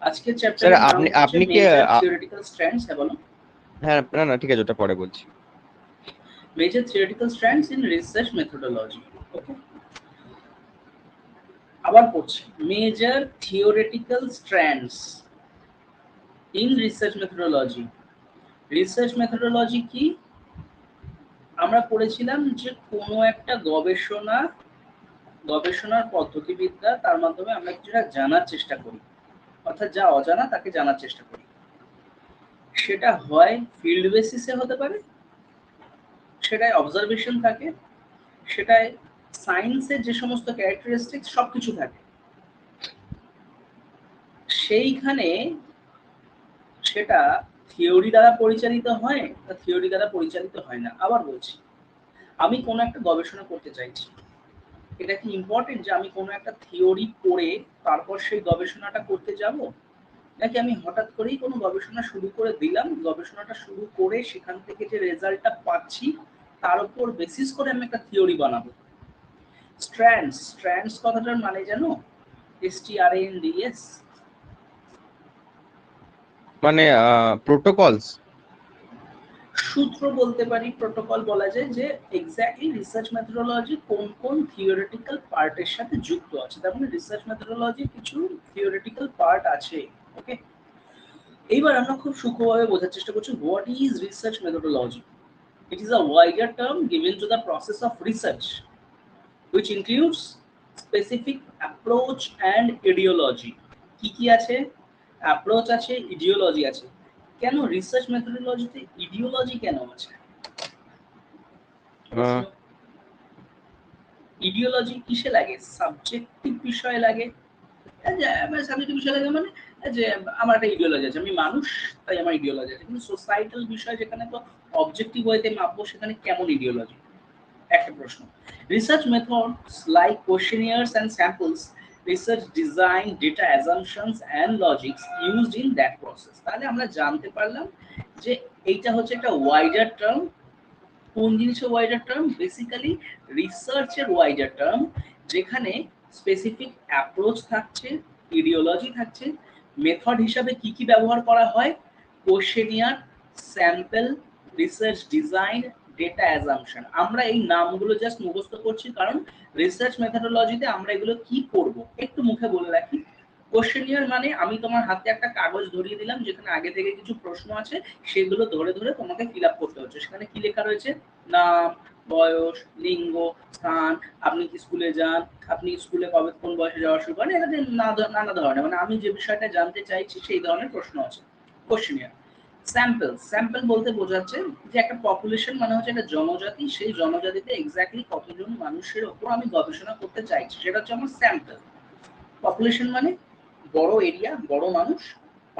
আজকের চ্যাপ্টারের নাম হচ্ছে আপনি কি মেজর থিওরিটিক্যাল স্ট্র্যান্ডস। বলো। হ্যাঁ, না ঠিক আছে, ওটা পরে বলছি। Major theoretical strands in research methodology. Okay, আবার পড়ছি। Major theoretical strands in research methodology. Research methodology কি? আমরা পড়েছিলাম যে কোনো একটা গবেষণার পদ্ধতিবিদ্যা, তার মাধ্যমে আমরা কিছুটা জানার চেষ্টা করি, অর্থাৎ যা অজানা তাকে জানার চেষ্টা করি। সেটা হয় ফিল্ড বেসিসে হতে পারে, সেটায় অবজারভেশন থাকে, সেটায় সায়েন্সের যে সমস্ত ক্যারেক্টারিস্টিক্স সবকিছু থাকে। সেইখানে সেটা থিওরি দ্বারা পরিচালিত হয় বা থিওরি দ্বারা পরিচালিত হয় না। আবার বলছি, আমি কোনো একটা গবেষণা করতে চাইছি, এটা কি ইম্পর্টেন্ট যে আমি কোনো একটা থিওরি পড়ে তারপর সেই গবেষণাটা করতে যাব, নাকি আমি হঠাৎ করেই কোনো গবেষণা শুরু করে দিলাম, গবেষণাটা শুরু করে সেখান থেকে যে রেজাল্টটা পাচ্ছি তার উপর বেসিস করে আমি একটা থিওরি বানাবো। স্ট্র্যান্ডস, স্ট্র্যান্ডস কথাটার মানে জানো? STRANDS, মানে প্রোটোকলস, সূত্র বলতে পারি, প্রোটোকল বলা যায়, যে এক্স্যাক্টলি রিসার্চ মেথোডোলজি কোন কোন থিওরিটিক্যাল পার্টের সাথে যুক্ত আছে। তার মানে রিসার্চ মেথোডোলজি কিছু থিওরিটিক্যাল পার্ট আছে। ওকে, এইবার আমরা খুব সূক্ষ্মভাবে বোঝার চেষ্টা করছি what is research methodology. It is a wider term given to the process of research which includes specific approach and ideology. কি কি আছে? অ্যাপ্রোচ আছে, ইডিওলজি আছে। কেন রিসার্চ মেথোডোলজিতে ইডিওলজি কেন আছে? প্রশ্ন। ইডিওলজি কিসে লাগে? সাবজেক্টিভ বিষয় লাগে। সাবজেক্টিভ বিষয় লাগে মানে যে আমার একটা ইডিওলজি আছে, আমি মানুষ তাই আমার ইডিওলজি আছে। কিন্তু সোসাইটাল বিষয় যেখানে তো অবজেক্টিভ ওয়েতে মাপবো, সেখানে কেমন ইডিওলজি? একটা প্রশ্ন। Research methods like questionnaires and samples, research design, data assumptions and logics used in that process. তাহলে আমরা জানতে পারলাম যে এইটা হচ্ছে একটা ওয়াইডার টার্ম। কোন জিনিসের ওয়াইডার টার্ম? বেসিক্যালি রিসার্চের ওয়াইডার টার্ম, যেখানে স্পেসিফিক অ্যাপ্রোচ থাকছে, ইডিওলজি থাকছে, মেথড হিসাবে কি কি ব্যবহার করা হয়, questionnaire, sample, research design, data assumption. আমরা এই নামগুলো জাস্ট মুখস্থ করছি, কারণ রিসার্চ মেথোডোলজিতে আমরা এগুলো কি করব একটু মুখে বলে রাখি। কোশ্চেনিয়ার মানে আমি তোমার হাতে একটা কাগজ ধরিয়ে দিলাম, যেখানে আগে থেকে কিছু প্রশ্ন আছে, সেগুলো ধরে ধরে তোমাকে ফিল আপ করতে হচ্ছে। সেখানে কি লেখা রয়েছে? নাম, বয়স, লিঙ্গ, স্থান, আপনি কি স্কুলে যান, আপনি স্কুলে কবে কোন বয়সে যাওয়া শুরু করেন, এখানে নানা ধরনের, মানে আমি যে বিষয়টা জানতে চাইছি সেই ধরনের প্রশ্ন আছে কোশ্চেনিয়ার। স্যাম্পল, স্যাম্পল বলতে বোঝাচ্ছে যে একটা পপুলেশন মানে হচ্ছে একটা জনজাতি, সেই জনজাতিতে এক্স্যাক্টলি কতজন মানুষের ওপর আমি গবেষণা করতে চাইছি, সেটা হচ্ছে আমার স্যাম্পল। পপুলেশন মানে বড় এরিয়া, বড় মানুষ,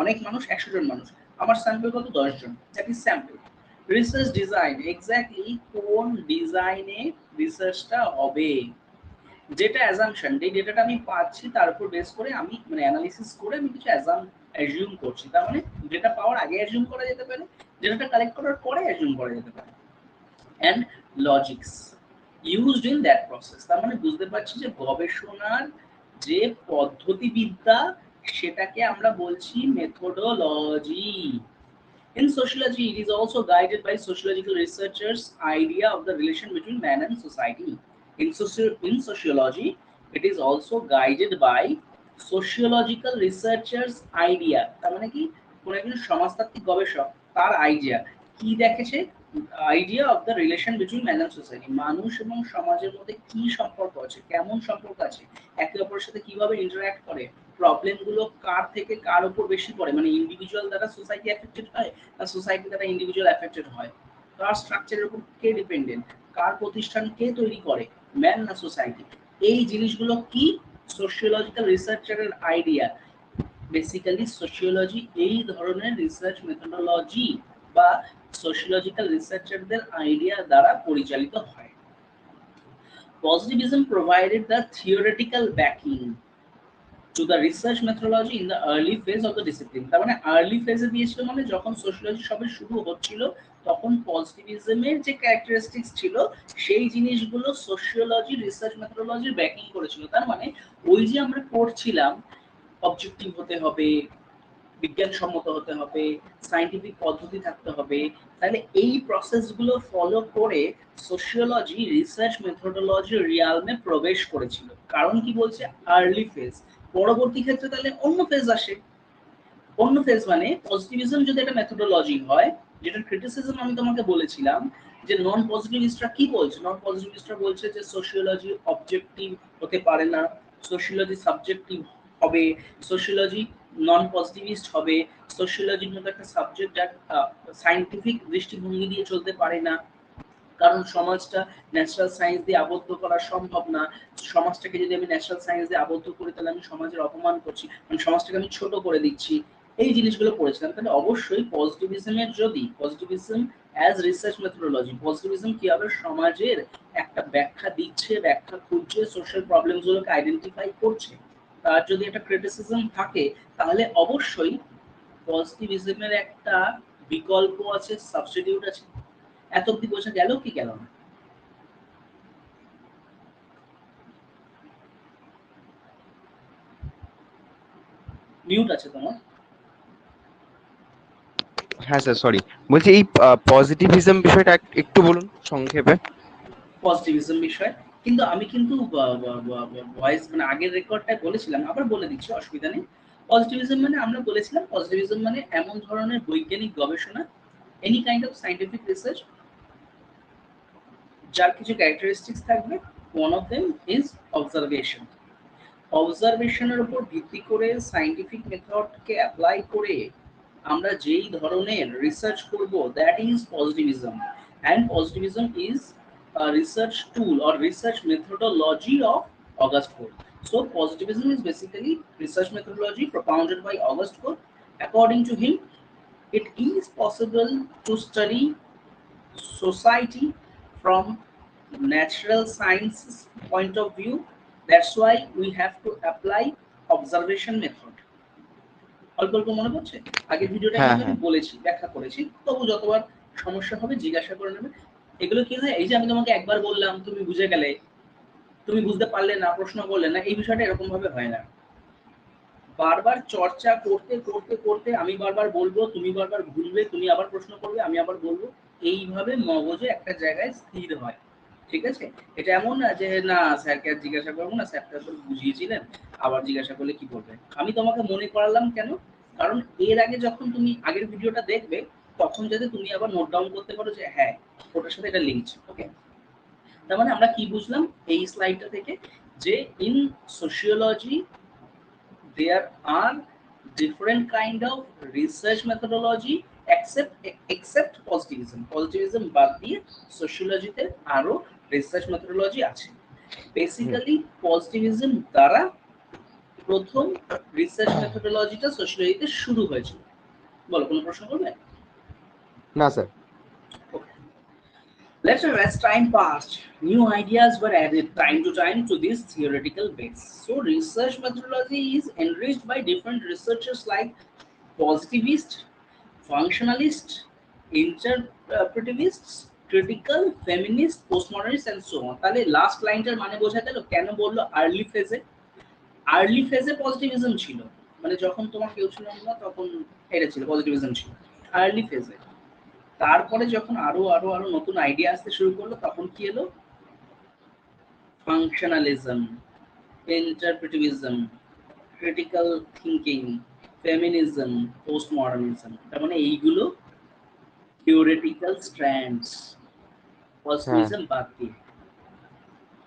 অনেক মানুষ, 100 জন মানুষ। আমার স্যাম্পল কত? 10 জন, that is sample. Research design, exactly কোন ডিজাইনে রিসার্চটা হবে। যেটা অ্যাজাম্পশন, যে ডেটাটা আমি পাচ্ছি তার উপর বেস করে আমি মানে অ্যানালিসিস করে আমি কিছু অ্যাজিউম করছি। তার মানে ডেটা পাওয়ার আগে অ্যাজিউম করা যেতে পারে, ডেটাটা কালেক্ট করার পরে অ্যাজিউম করা যেতে পারে। And logics used in that process. তার মানে বুঝতে পারছি যে গবেষণার যে পদ্ধতিবিদ্যা, সেটাকে আমরা বলছি methodology. In sociology, it is also guided by sociological researchers' idea of the relation between man and society. In sociology, it is also guided by sociological researchers' idea. তার মানে কি? কোন একজন সমাজতাত্ত্বিক গবেষক, তার আইডিয়া কি দেখেছে? Idea of the relation between man and society. মানুষ এবং সমাজের মধ্যে কি সম্পর্ক আছে, কেমন সম্পর্ক আছে, একে অপরের সাথে কিভাবে ইন্টারঅ্যাক্ট করে, প্রবলেম গুলো কার থেকে কার উপর বেশি পড়ে, মানে ইন্ডিভিজুয়াল দ্বারা সোসাইটি এফেক্টেড হয় না সোসাইটি দ্বারা ইন্ডিভিজুয়াল এফেক্টেড হয়, কার স্ট্রাকচারের উপর কে ডিপেন্ডেন্ট, কার প্রতিষ্ঠান কে তৈরি করে, ম্যান না সোসাইটি। এই জিনিসগুলো কি? সোশিওলজিক্যাল রিসার্চারের আইডিয়া। বেসিক্যালি সোশিওলজি এই ধরনের রিসার্চ মেথোডোলজি বা সোশিওলজিক্যাল রিসার্চারদের আইডিয়া দ্বারা পরিচালিত হয়। Positivism provided the theoretical backing to the research methodology in the early phase of the discipline. তার মানে আর্লি ফেজে দিয়েছিল, মানে যখন সোশিওলজি সবে শুরু হচ্ছিল তখন পজিটিভিজমের যে ক্যারেক্টারিস্টিক্স ছিল সেই জিনিসগুলো সোশিওলজি রিসার্চ মেথোডোলজি ব্যাকিং করেছিল। তার মানে ওই যে আমরা পড়ছিলাম অবজেক্টিভ হতে হবে, বিজ্ঞানসম্মত হতে হবে, সায়েন্টিফিক পদ্ধতি থাকতে হবে, তাহলে এই প্রসেসগুলো ফলো করে সোশিওলজি রিসার্চ মেথোডোলজি রিয়ালমে প্রবেশ করেছিল। কারণ কি বলছে, আর্লি ফেজ। পরবর্তী ক্ষেত্রে তাহলে অন্য ফেজ আসে। অন্য ফেজ মানে পজিটিভিজম যদি একটা মেথোডোলজি হয়, যেটা ক্রিটিসিজম আমি তোমাকে বলেছিলাম যে নন পজিটিভিস্টরা কি বলছে, নন পজিটিভিস্টরা বলছে যে সোশিওলজি অবজেক্টিভ হতে পারে না, সোশিওলজি সাবজেক্টিভ হবে, সোশিওলজি নন পজিটিভিস্ট হবে, সোশিওলজির মতো একটা সাবজেক্ট যা সায়েন্টিফিক দৃষ্টিভঙ্গি দিয়ে চলতে পারে না, কারণ সমাজটা ন্যাচারাল সায়েন্স দিয়ে আবদ্ধ করা সম্ভব না। সমাজটাকে যদি আমি ন্যাচারাল সায়েন্স দিয়ে আবদ্ধ করি তাহলে আমি সমাজের অপমান করছি, মানে সমাজটাকে আমি ছোট করে দিচ্ছি। এই জিনিসগুলো পড়েছিলাম। তাহলে অবশ্যই পজিটিভিজমের যদি positivism as research methodology, positivism কিভাবে সমাজের একটা ব্যাখ্যা দিচ্ছে, ব্যাখ্যা খুঁজছে, সোশ্যাল প্রবলেমগুলোকে আইডেন্টিফাই করছে, তার যদি একটা ক্রিটিসিজম থাকে, তাহলে অবশ্যই পজিটিভিজমের একটা বিকল্প আছে, সাবস্টিটিউট আছে। এত অব্দি বোঝা গেল কি গেল না? মিউট আছে তোমার। হ্যাঁ স্যার, সরি, বলছি এই পজিটিভিজম বিষয়টা একটু বলুন সংক্ষেপে। পজিটিভিজম বিষয় কিন্তু আমি কিন্তু ভয়েস মানে আগের রেকর্ডটায় বলেছিলাম, আবার বলে দিচ্ছি, অসুবিধা নেই। পজিটিভিজম মানে আমরা বলেছিলাম পজিটিভিজম মানে এমন ধরনের বৈজ্ঞানিক গবেষণা, any kind of scientific research যার কিছু ক্যারেক্টারিস্টিক্স থাকবে। One of them is observation. অবজারভেশনের উপর ভিত্তি করে সায়েন্টিফিক মেথডকে অ্যাপ্লাই করে আমরা যেই ধরনের রিসার্চ করব, that is positivism. And positivism is research tool or research methodology of August Ford. So positivism is basically research methodology propounded by August Ford. According to him, it is possible to study society from natural sciences point of view. That's why we have to apply observation method. অল্প অল্প মনে পড়ছে? আগের ভিডিওটা হ্যাঁ কিন্তু আমি হ্যাঁ বলেছি, ব্যাখ্যা করেছি, তবু যতবার সমস্যা হবে জিজ্ঞাসা করে নেবে। এগুলো কি হয়, এই যে আমি তোমাকে একবার বললাম তুমি বুঝে গেলে, তুমি বুঝতে পারলে না, প্রশ্ন করলে না, এই বিষয়টা এরকম ভাবে হয় না। বারবার চর্চা করতে করতে করতে আমি বারবার বলবো, তুমি বারবার ভুলবে, তুমি আবার প্রশ্ন করবে, আমি আবার বলবো, এইভাবে মগজে একটা জায়গায় স্থির হয়। ঠিক আছে? এটা এমন না যে না স্যারকে আর জিজ্ঞাসা করবো না, স্যারটা তো বুঝিয়েছিলেন, আবার জিজ্ঞাসা করলে কি করবে। আমি তোমাকে মনে করালাম কেন, কারণ এর আগে যখন তুমি আগের ভিডিওটা দেখবে তখন যাতে তুমি আবার নোট ডাউন করতে পারো যে হ্যাঁ ওটার সাথে এটা লিঙ্ক। ওকে, তার মানে আমরা কি বুঝলাম এই স্লাইডটা থেকে, যে in sociology there are different kind of research methodology except positivism. Positivism বাদ দিয়ে সোশিওলজিতে আরো রিসার্চ মেথোডোলজি আছে। হুম। বেসিক্যালি পজিটিভিজম দ্বারা প্রথম রিসার্চ মেথোডোলজিটা সোশিওলজিতে শুরু হয়েছিল। বলো, কোনো প্রশ্ন করবে? না sir. Later, as time passed, new ideas were added time to time to this theoretical base. So, research methodology is enriched by different researchers like positivist, functionalist, interpretivists, critical, feminist, postmodernist, and so on. তাহলে last লাইনটার মানে বোঝা গেল কেন বললো early ফেজে। Early ফেজে positivism ছিল, মানে যখন তোমার কেউ ছিল না তখন এটা ছিল, পজিটিভিজম ছিল আর্লি ফেজে। তারপরে যখন আরো আরো আরো নতুন আইডিয়া আসতে শুরু করলো তখন কি এলো, functionalism, interpretivism, critical thinking, feminism, post modernism. তার মানে এইগুলো থিওরিটিক্যাল স্ট্র্যান্ডস হ্যাঁ পজিটিভিজম বাদ দিয়ে।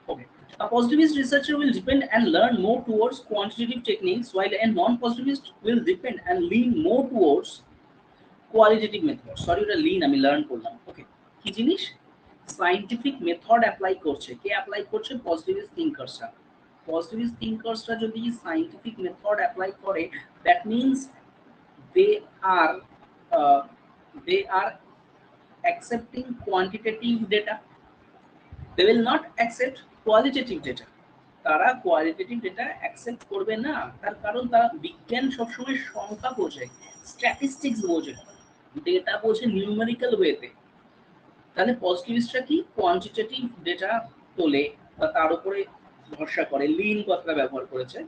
Okay. A positivist researcher will depend and learn more towards quantitative techniques, while a non-positivist will depend and lean more towards qualitative method. Sorry, ওটা lean আমি learn করলাম। Okay, কি জিনিস, সায়েন্টিফিক মেথড অ্যাপ্লাই করছে। কে apply করছে? Positivist থিঙ্কার্সরা। Positivist থিঙ্কার্সরা যদি সায়েন্টিফিক মেথড অ্যাপ্লাই করে, that means they are they are accepting quantitative data, they will not accept qualitative data. তারা কোয়ালিটেটিভ ডেটা অ্যাকসেপ্ট করবে না, তার কারণ তারা বিজ্ঞান সবসময় সংখ্যা বোঝে, স্ট্যাটিস্টিক্স বোঝে, ডেটা বোঝে নিউমেরিক্যাল ওয়েতে। তাহলে পজিটিভিস্টরা কি কোয়ান্টিটেটিভ ডেটা তোলে বা তার উপরে ভরসা করে, লিন কথাটা ব্যবহার করেছে।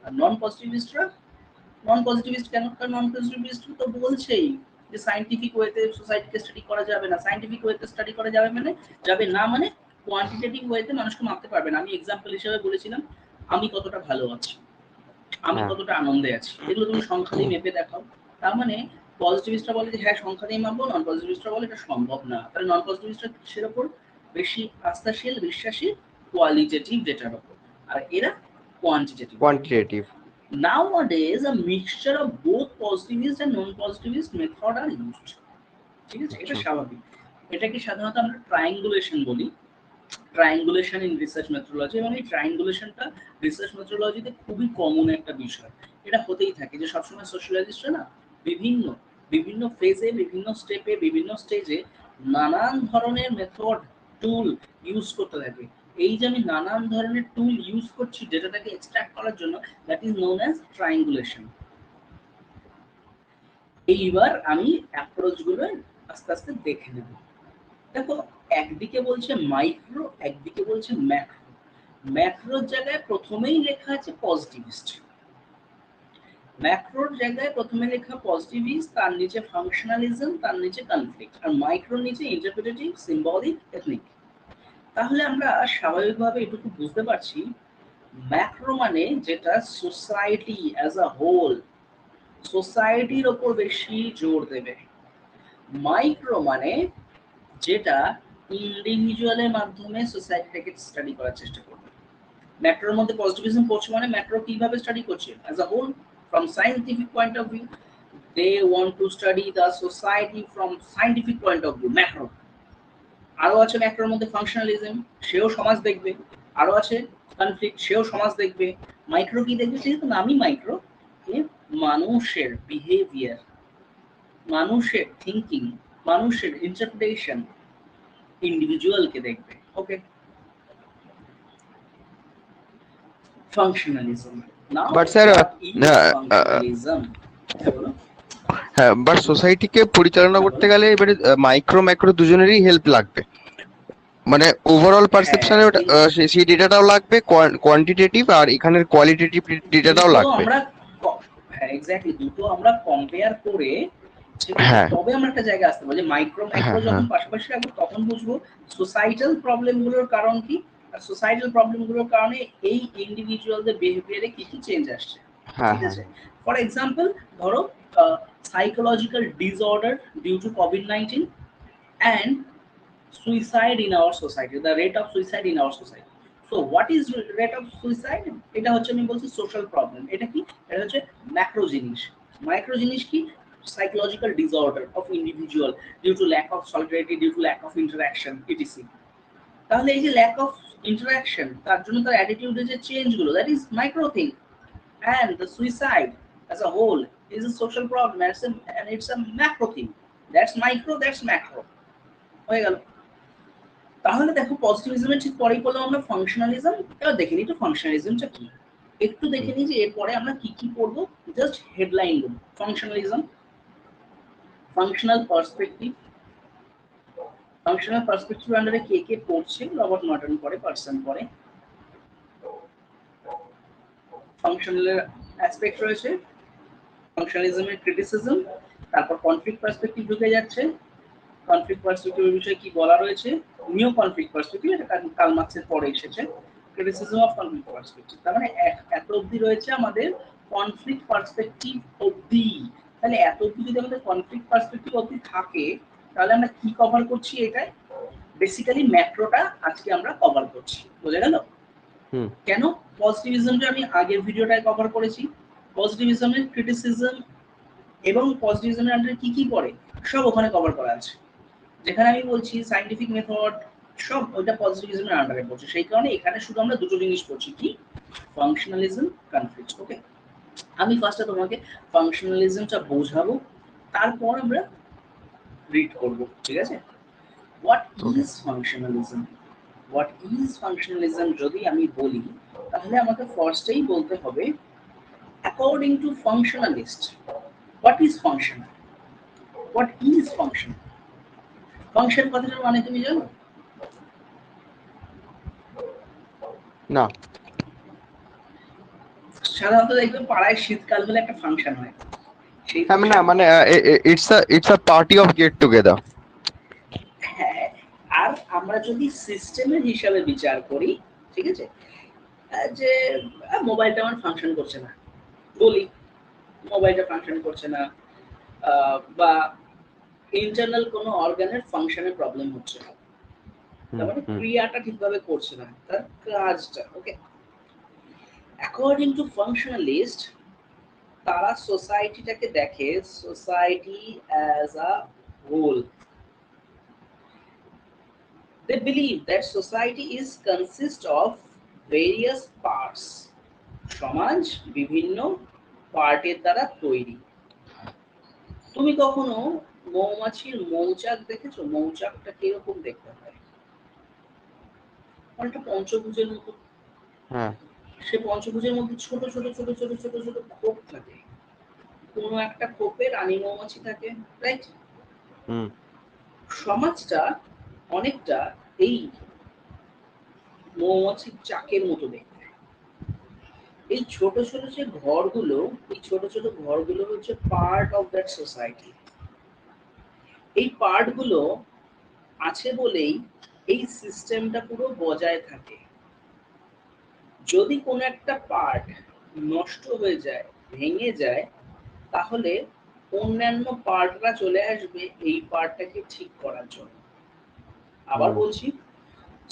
আর নন পজিটিভিস্ট কেন? কারণ নন পজিটিভিস্ট তো বলছেই যে সায়েন্টিফিক ওয়েতে সোসাইটিকে স্টাডি করা যাবে না। সায়েন্টিফিক ওয়েতে স্টাডি করা যাবে না মানে কোয়ান্টিটেটিভ ওয়েতে মানুষকে মাপতে পারবে না। আমি এক্সাম্পল হিসেবে বলেছিলাম আমি কতটা ভালো আছি, আমি হ্যাঁ। কতটা আনন্দে আছি, এগুলো তুমি সংখ্যা দিয়ে মেপে দেখাও। তার মানে পজিটিভিস্টরা বলে যে হ্যাঁ সংখ্যা দিয়ে মাপবো, নন পজিটিভিস্টরা বলে এটা সম্ভব না। তাহলে নন পজিটিভিস্টরা কিসের ওপর বেশি আস্থাশীল, বিশ্বাসী? কোয়ালিটেটিভ ডেটার ওপর, আর এরা quantitative. Quantitative. Nowadays, a mixture of both positivist and non-positivist method are used. ঠিক আছে, এটা স্বাভাবিক। এটাকে সাধারণত আমরা ট্রায়াঙ্গুলেশন বলি, ট্রায়াঙ্গুলেশন ইন রিসার্চ মেথোডোলজি। এবং এই ট্রায়াঙ্গুলেশনটা রিসার্চ মেথোডোলজিতে খুবই কমন একটা বিষয়। এটা হতেই থাকে যে সবসময় সোশ্যালজিস্টরা না বিভিন্ন বিভিন্ন ফেজে, বিভিন্ন স্টেপে, বিভিন্ন স্টেজে নানান ধরনের মেথড, টুল ইউজ করতে থাকে। এই যে আমি নানান ধরনের টুল ইউজ করছি ডেটাটাকে এক্সট্রাক্ট করার জন্য, that is known as triangulation. এইবার আমি অ্যাপ্রোচগুলো আস্তে আস্তে দেখে নেব। দেখো, একদিকে বলছে মাইক্রো, একদিকে বলছে ম্যাক্রো। ম্যাক্রোর জায়গায় প্রথমেই লেখা আছে পজিটিভিস্ট, ম্যাক্রোর জায়গায় প্রথমে লেখা পজিটিভিস্ট, তার নিচে ফাংশনালিজম, তার নিচে কনফ্লিক্ট, আর মাইক্রোর নিচে ইন্টারপ্রিটেটিভ, সিম্বলিক, এথনিক। তাহলে আমরা স্বাভাবিকভাবে এটুকু বুঝতে পারছি ম্যাক্রো মানে যেটা সোসাইটি অ্যাজ আ হোল, সোসাইটির ওপর বেশি জোর দেবে। মাইক্রো মানে যেটা ইন্ডিভিজুয়ালের মাধ্যমে সোসাইটিটাকে স্টাডি করার চেষ্টা করবে। ম্যাক্রোর মধ্যে পজিটিভিজম পড়ছে মানে ম্যাক্রো কিভাবে স্টাডি করছে as a whole, from scientific point of view. They want to study the society from scientific point of view, macro. আরো আছে ম্যাক্রোর মধ্যে ফাংশনালিজম, সেও সমাজ দেখবে। আরো আছে কনফ্লিক্ট, সেও সমাজ দেখবে। মাইক্রো কি দেখবে? সেহেতু নামই মাইক্রো, মানুষের বিহেভিয়ার, মানুষের থিঙ্কিং, মানুষের ইন্টারপ্রিটেশন, ইন্ডিভিজুয়ালকে দেখবে। Okay, functionalism. Now but sir, functionalism, বলো। হ্যাঁ, বাট সোসাইটিকে পরিচালনা করতে গেলে এবারে মাইক্রো ম্যাক্রো দুজনেরই হেল্প লাগবে। মানে ওভারঅল পারসেপশনে সেই ডেটাটাও লাগবে, কোয়ান্টিটেটিভ আর এখানের কোয়ালিটেটিভ ডেটাটাও লাগবে। আমরা হ্যাঁ এক্স্যাক্টলি দুটো আমরা কম্পেয়ার করে হ্যাঁ তবে আমরা একটা জায়গায় আসতে পারি যে মাইক্রো ম্যাক্রো যখন পাশাপাশি রাখবো তখন বুঝবো সোসাইটাল প্রবলেমগুলোর কারণ কি, আর সোসাইটাল প্রবলেমগুলোর কারণে এই ইন্ডিভিজুয়ালদের বিহেভিয়ারে কি কি চেঞ্জ আসছে। ঠিক আছে, ফর এক্সাম্পল ধরো সাইকোলজিক্যাল ডিসঅর্ডার ডিউ টু কোভিড-19 and suicide in our society, the rate of suicide in our society. So what is rate of suicide? এটা হচ্ছে আমি বলছি সোশ্যাল প্রবলেম। এটা কি? এটা হচ্ছে ম্যাক্রো জিনিস। মাইক্রো জিনিস কি? Psychological disorder of individual due to lack of solidarity, due to lack of interaction, ETC. তাহলে এই যে ল্যাক অফ ইন্টারাকশন, তার জন্য তার অ্যাটিটিউডে যে চেঞ্জগুলো, that is micro thing. and the suicide as a whole is a social problem, and it's a macro thing. That's micro, that's macro. হয়ে গেল। তাহলে দেখো পজিটিভিজমের ঠিক পরেই বললাম আমরা ফাংশনালিজম। এবার দেখে নিই তো ফাংশনালিজমটা কি, একটু দেখে নিই যে এরপরে আমরা কি কি পড়বো। জাস্ট হেডলাইন গুলো। Functionalism, functional perspective. Functional perspective আন্ডারে কে কে পড়ছে? রবার্ট নর্টন পড়ে, পার্সন পড়ে। ফাংশনালের অ্যাসপেক্ট রয়েছে, ফাংশনালিজমের ক্রিটিসিজম, তারপর কনফ্লিক্ট পার্সপেক্টিভ ঢুকে যাচ্ছে। কনফ্লিক্ট পার্সপেক্টিভের বিষয়ে কি বলা রয়েছে? নিউ কনফ্লিক্ট পার্সপেক্টিভ, এটা কার্ল মার্কসের পরে এসেছে। ক্রিটিসিজম অফ কনফ্লিক্ট পার্সপেক্টিভ, তার মানে এত অবধি রয়েছে আমাদের কনফ্লিক্ট পার্সপেক্টিভ অবধি। তাহলে এত অবধি যদি আমাদের কনফ্লিক্ট পার্সপেক্টিভ অবধি থাকে তাহলে আমরা কি কভার করছি? এটাই বেসিক্যালি ম্যাক্রোটা আজকে আমরা কভার করছি। বোঝা গেল? কেন পজিটিভিজমটা আমি আগের ভিডিওটায় কভার করেছি। পজিটিভিজমের ক্রিটিসিজম এবং পজিটিভিজমের আন্ডারে কি কি পড়ে সব ওখানে কভার করা আছে। যেখানে আমি বলছি সায়েন্টিফিক মেথড সব ওইটা পজিটিভিজমের আন্ডারে পড়ছে, সেই কারণে এখানে শুধু আমরা দুটো জিনিস পড়ছি, কি? Functionalism, conflict. ওকে, আমি ফার্স্টে তোমাকে ফাংশনালিজমটা বোঝাবো, তারপর আমরা রিড করব। ঠিক আছে? What is functionalism? What is functionalism যদি আমি বলি তাহলে আমাকে ফার্স্টেই বলতে হবে according to functionalist what is functional, what is functional. Function কথাটার মানে তুমি জানো? না। সাধারণত দেখবে পাড়ায় শীতকাল হলে একটা ফাংশন হয়, সেই হ্যাঁ না, ফাংশন, মানে it's a party of get together. হ্যাঁ। আর আমরা যদি সিস্টেমের হিসাবে বিচার করি, ঠিক আছে, যে মোবাইলটা আমার ফাংশন করছে না, বলি মোবাইলটা ফাংশন করছে না, বা ইন্টারনাল কোনো অর্গানের ফাংশনের প্রবলেম হচ্ছে, তার মানে ক্রিয়াটা ঠিকভাবে করছে না, তার কাজটা, ওকে। অ্যাকর্ডিং টু ফাংশনালিস্ট, তারা সোসাইটিটাকে দেখে society as a whole. They believe that society is consist of various parts. সমাজ বিভিন্ন পার্টের দ্বারা তৈরি। তুমি কখনো মৌমাছির মৌচাক দেখেছো? মৌচাকটা কিরকম দেখতে হয়? অনেকটা পঞ্চভুজের মতো। হ্যাঁ। সে পঞ্চভুজের মধ্যে ছোট ছোট ছোট ছোট ছোট ছোট খোপ থাকে, কোনো একটা খোপে রানী মৌমাছি থাকে, রাইট? সমাজটা অনেকটা এই মৌমাছির চাকের মতো দেখতে। এই ছোট ছোট যে ঘরগুলো, এই ছোট ছোট ঘরগুলো হচ্ছে পার্ট অফ দ্যাট সোসাইটি। এই পার্টগুলো আছে বলেই এই সিস্টেমটা পুরো বজায় থাকে। যদি কোনো একটা পার্ট নষ্ট হয়ে যায়, ভেঙে যায়, তাহলে অন্যান্য পার্টরা চলে আসবে এই পার্টটাকে ঠিক করার জন্য। আবার বলছি,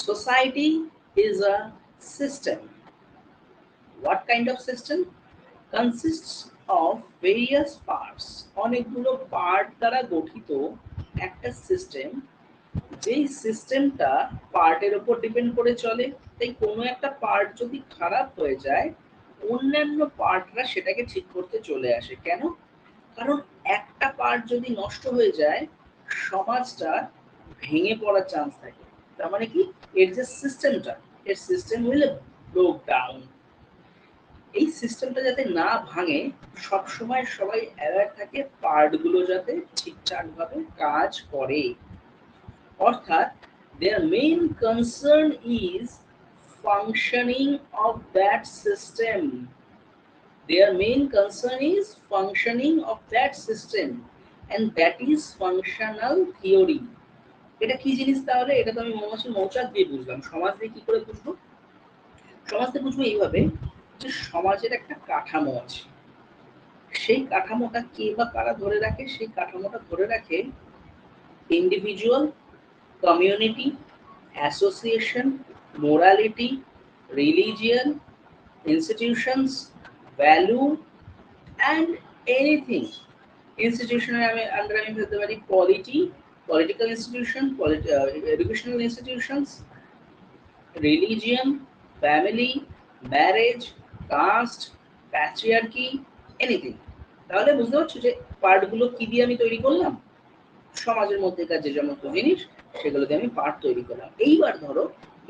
society is a system. What kind of system? Consists of various parts. অনেকগুলো পার্ট দ্বারা গঠিত একটা সিস্টেম, যেই সিস্টেমটা পার্টের উপর ডিপেন্ড করে চলে। তাই কোনো একটা পার্ট যদি খারাপ হয়ে যায়, অন্যান্য পার্টরা সেটাকে ঠিক করতে চলে আসে। কেন? কারণ একটা পার্ট যদি নষ্ট হয়ে যায়, সমাজটা ভেঙে পড়ার চান্স থাকে। তার মানে কি, এর যে সিস্টেমটা, এর সিস্টেম উইল ব্রেক ডাউন। এই সিস্টেমটা যাতে না ভাঙে, সবসময় সবাই অ্যাওয়্যার থাকে পার্টগুলো যাতে ঠিকঠাক ভাবে কাজ করে। অর্থাৎ their main concern is functioning of that system. Their main concern is functioning of that system, and that is functional theory. এটা কি জিনিস তাহলে? এটা তো আমি মৌমাছির মৌচাক দিয়ে বুঝলাম, সমাজ দিয়ে কি করে বুঝবো? সমাজ দিয়ে বুঝবো এইভাবে যে সমাজের একটা কাঠামো আছে, সেই কাঠামোটা কে বা কারা ধরে রাখে? সেই কাঠামোটা ধরে রাখে individual, community, association, morality, religion, institutions, value and anything. ইনস্টিটিউশনের আন্ডারে আমি ফেলতে পারি political institution, educational institutions, religion, family, marriage, caste, patriarchy, anything. তাহলে বুঝতে পারছো যে পার্টগুলো কি দিয়ে আমি তৈরি করলাম? সমাজের মধ্যেকার যে সমস্ত জিনিস, সেগুলো দিয়ে আমি পার্ট তৈরি করলাম। এইবার ধরো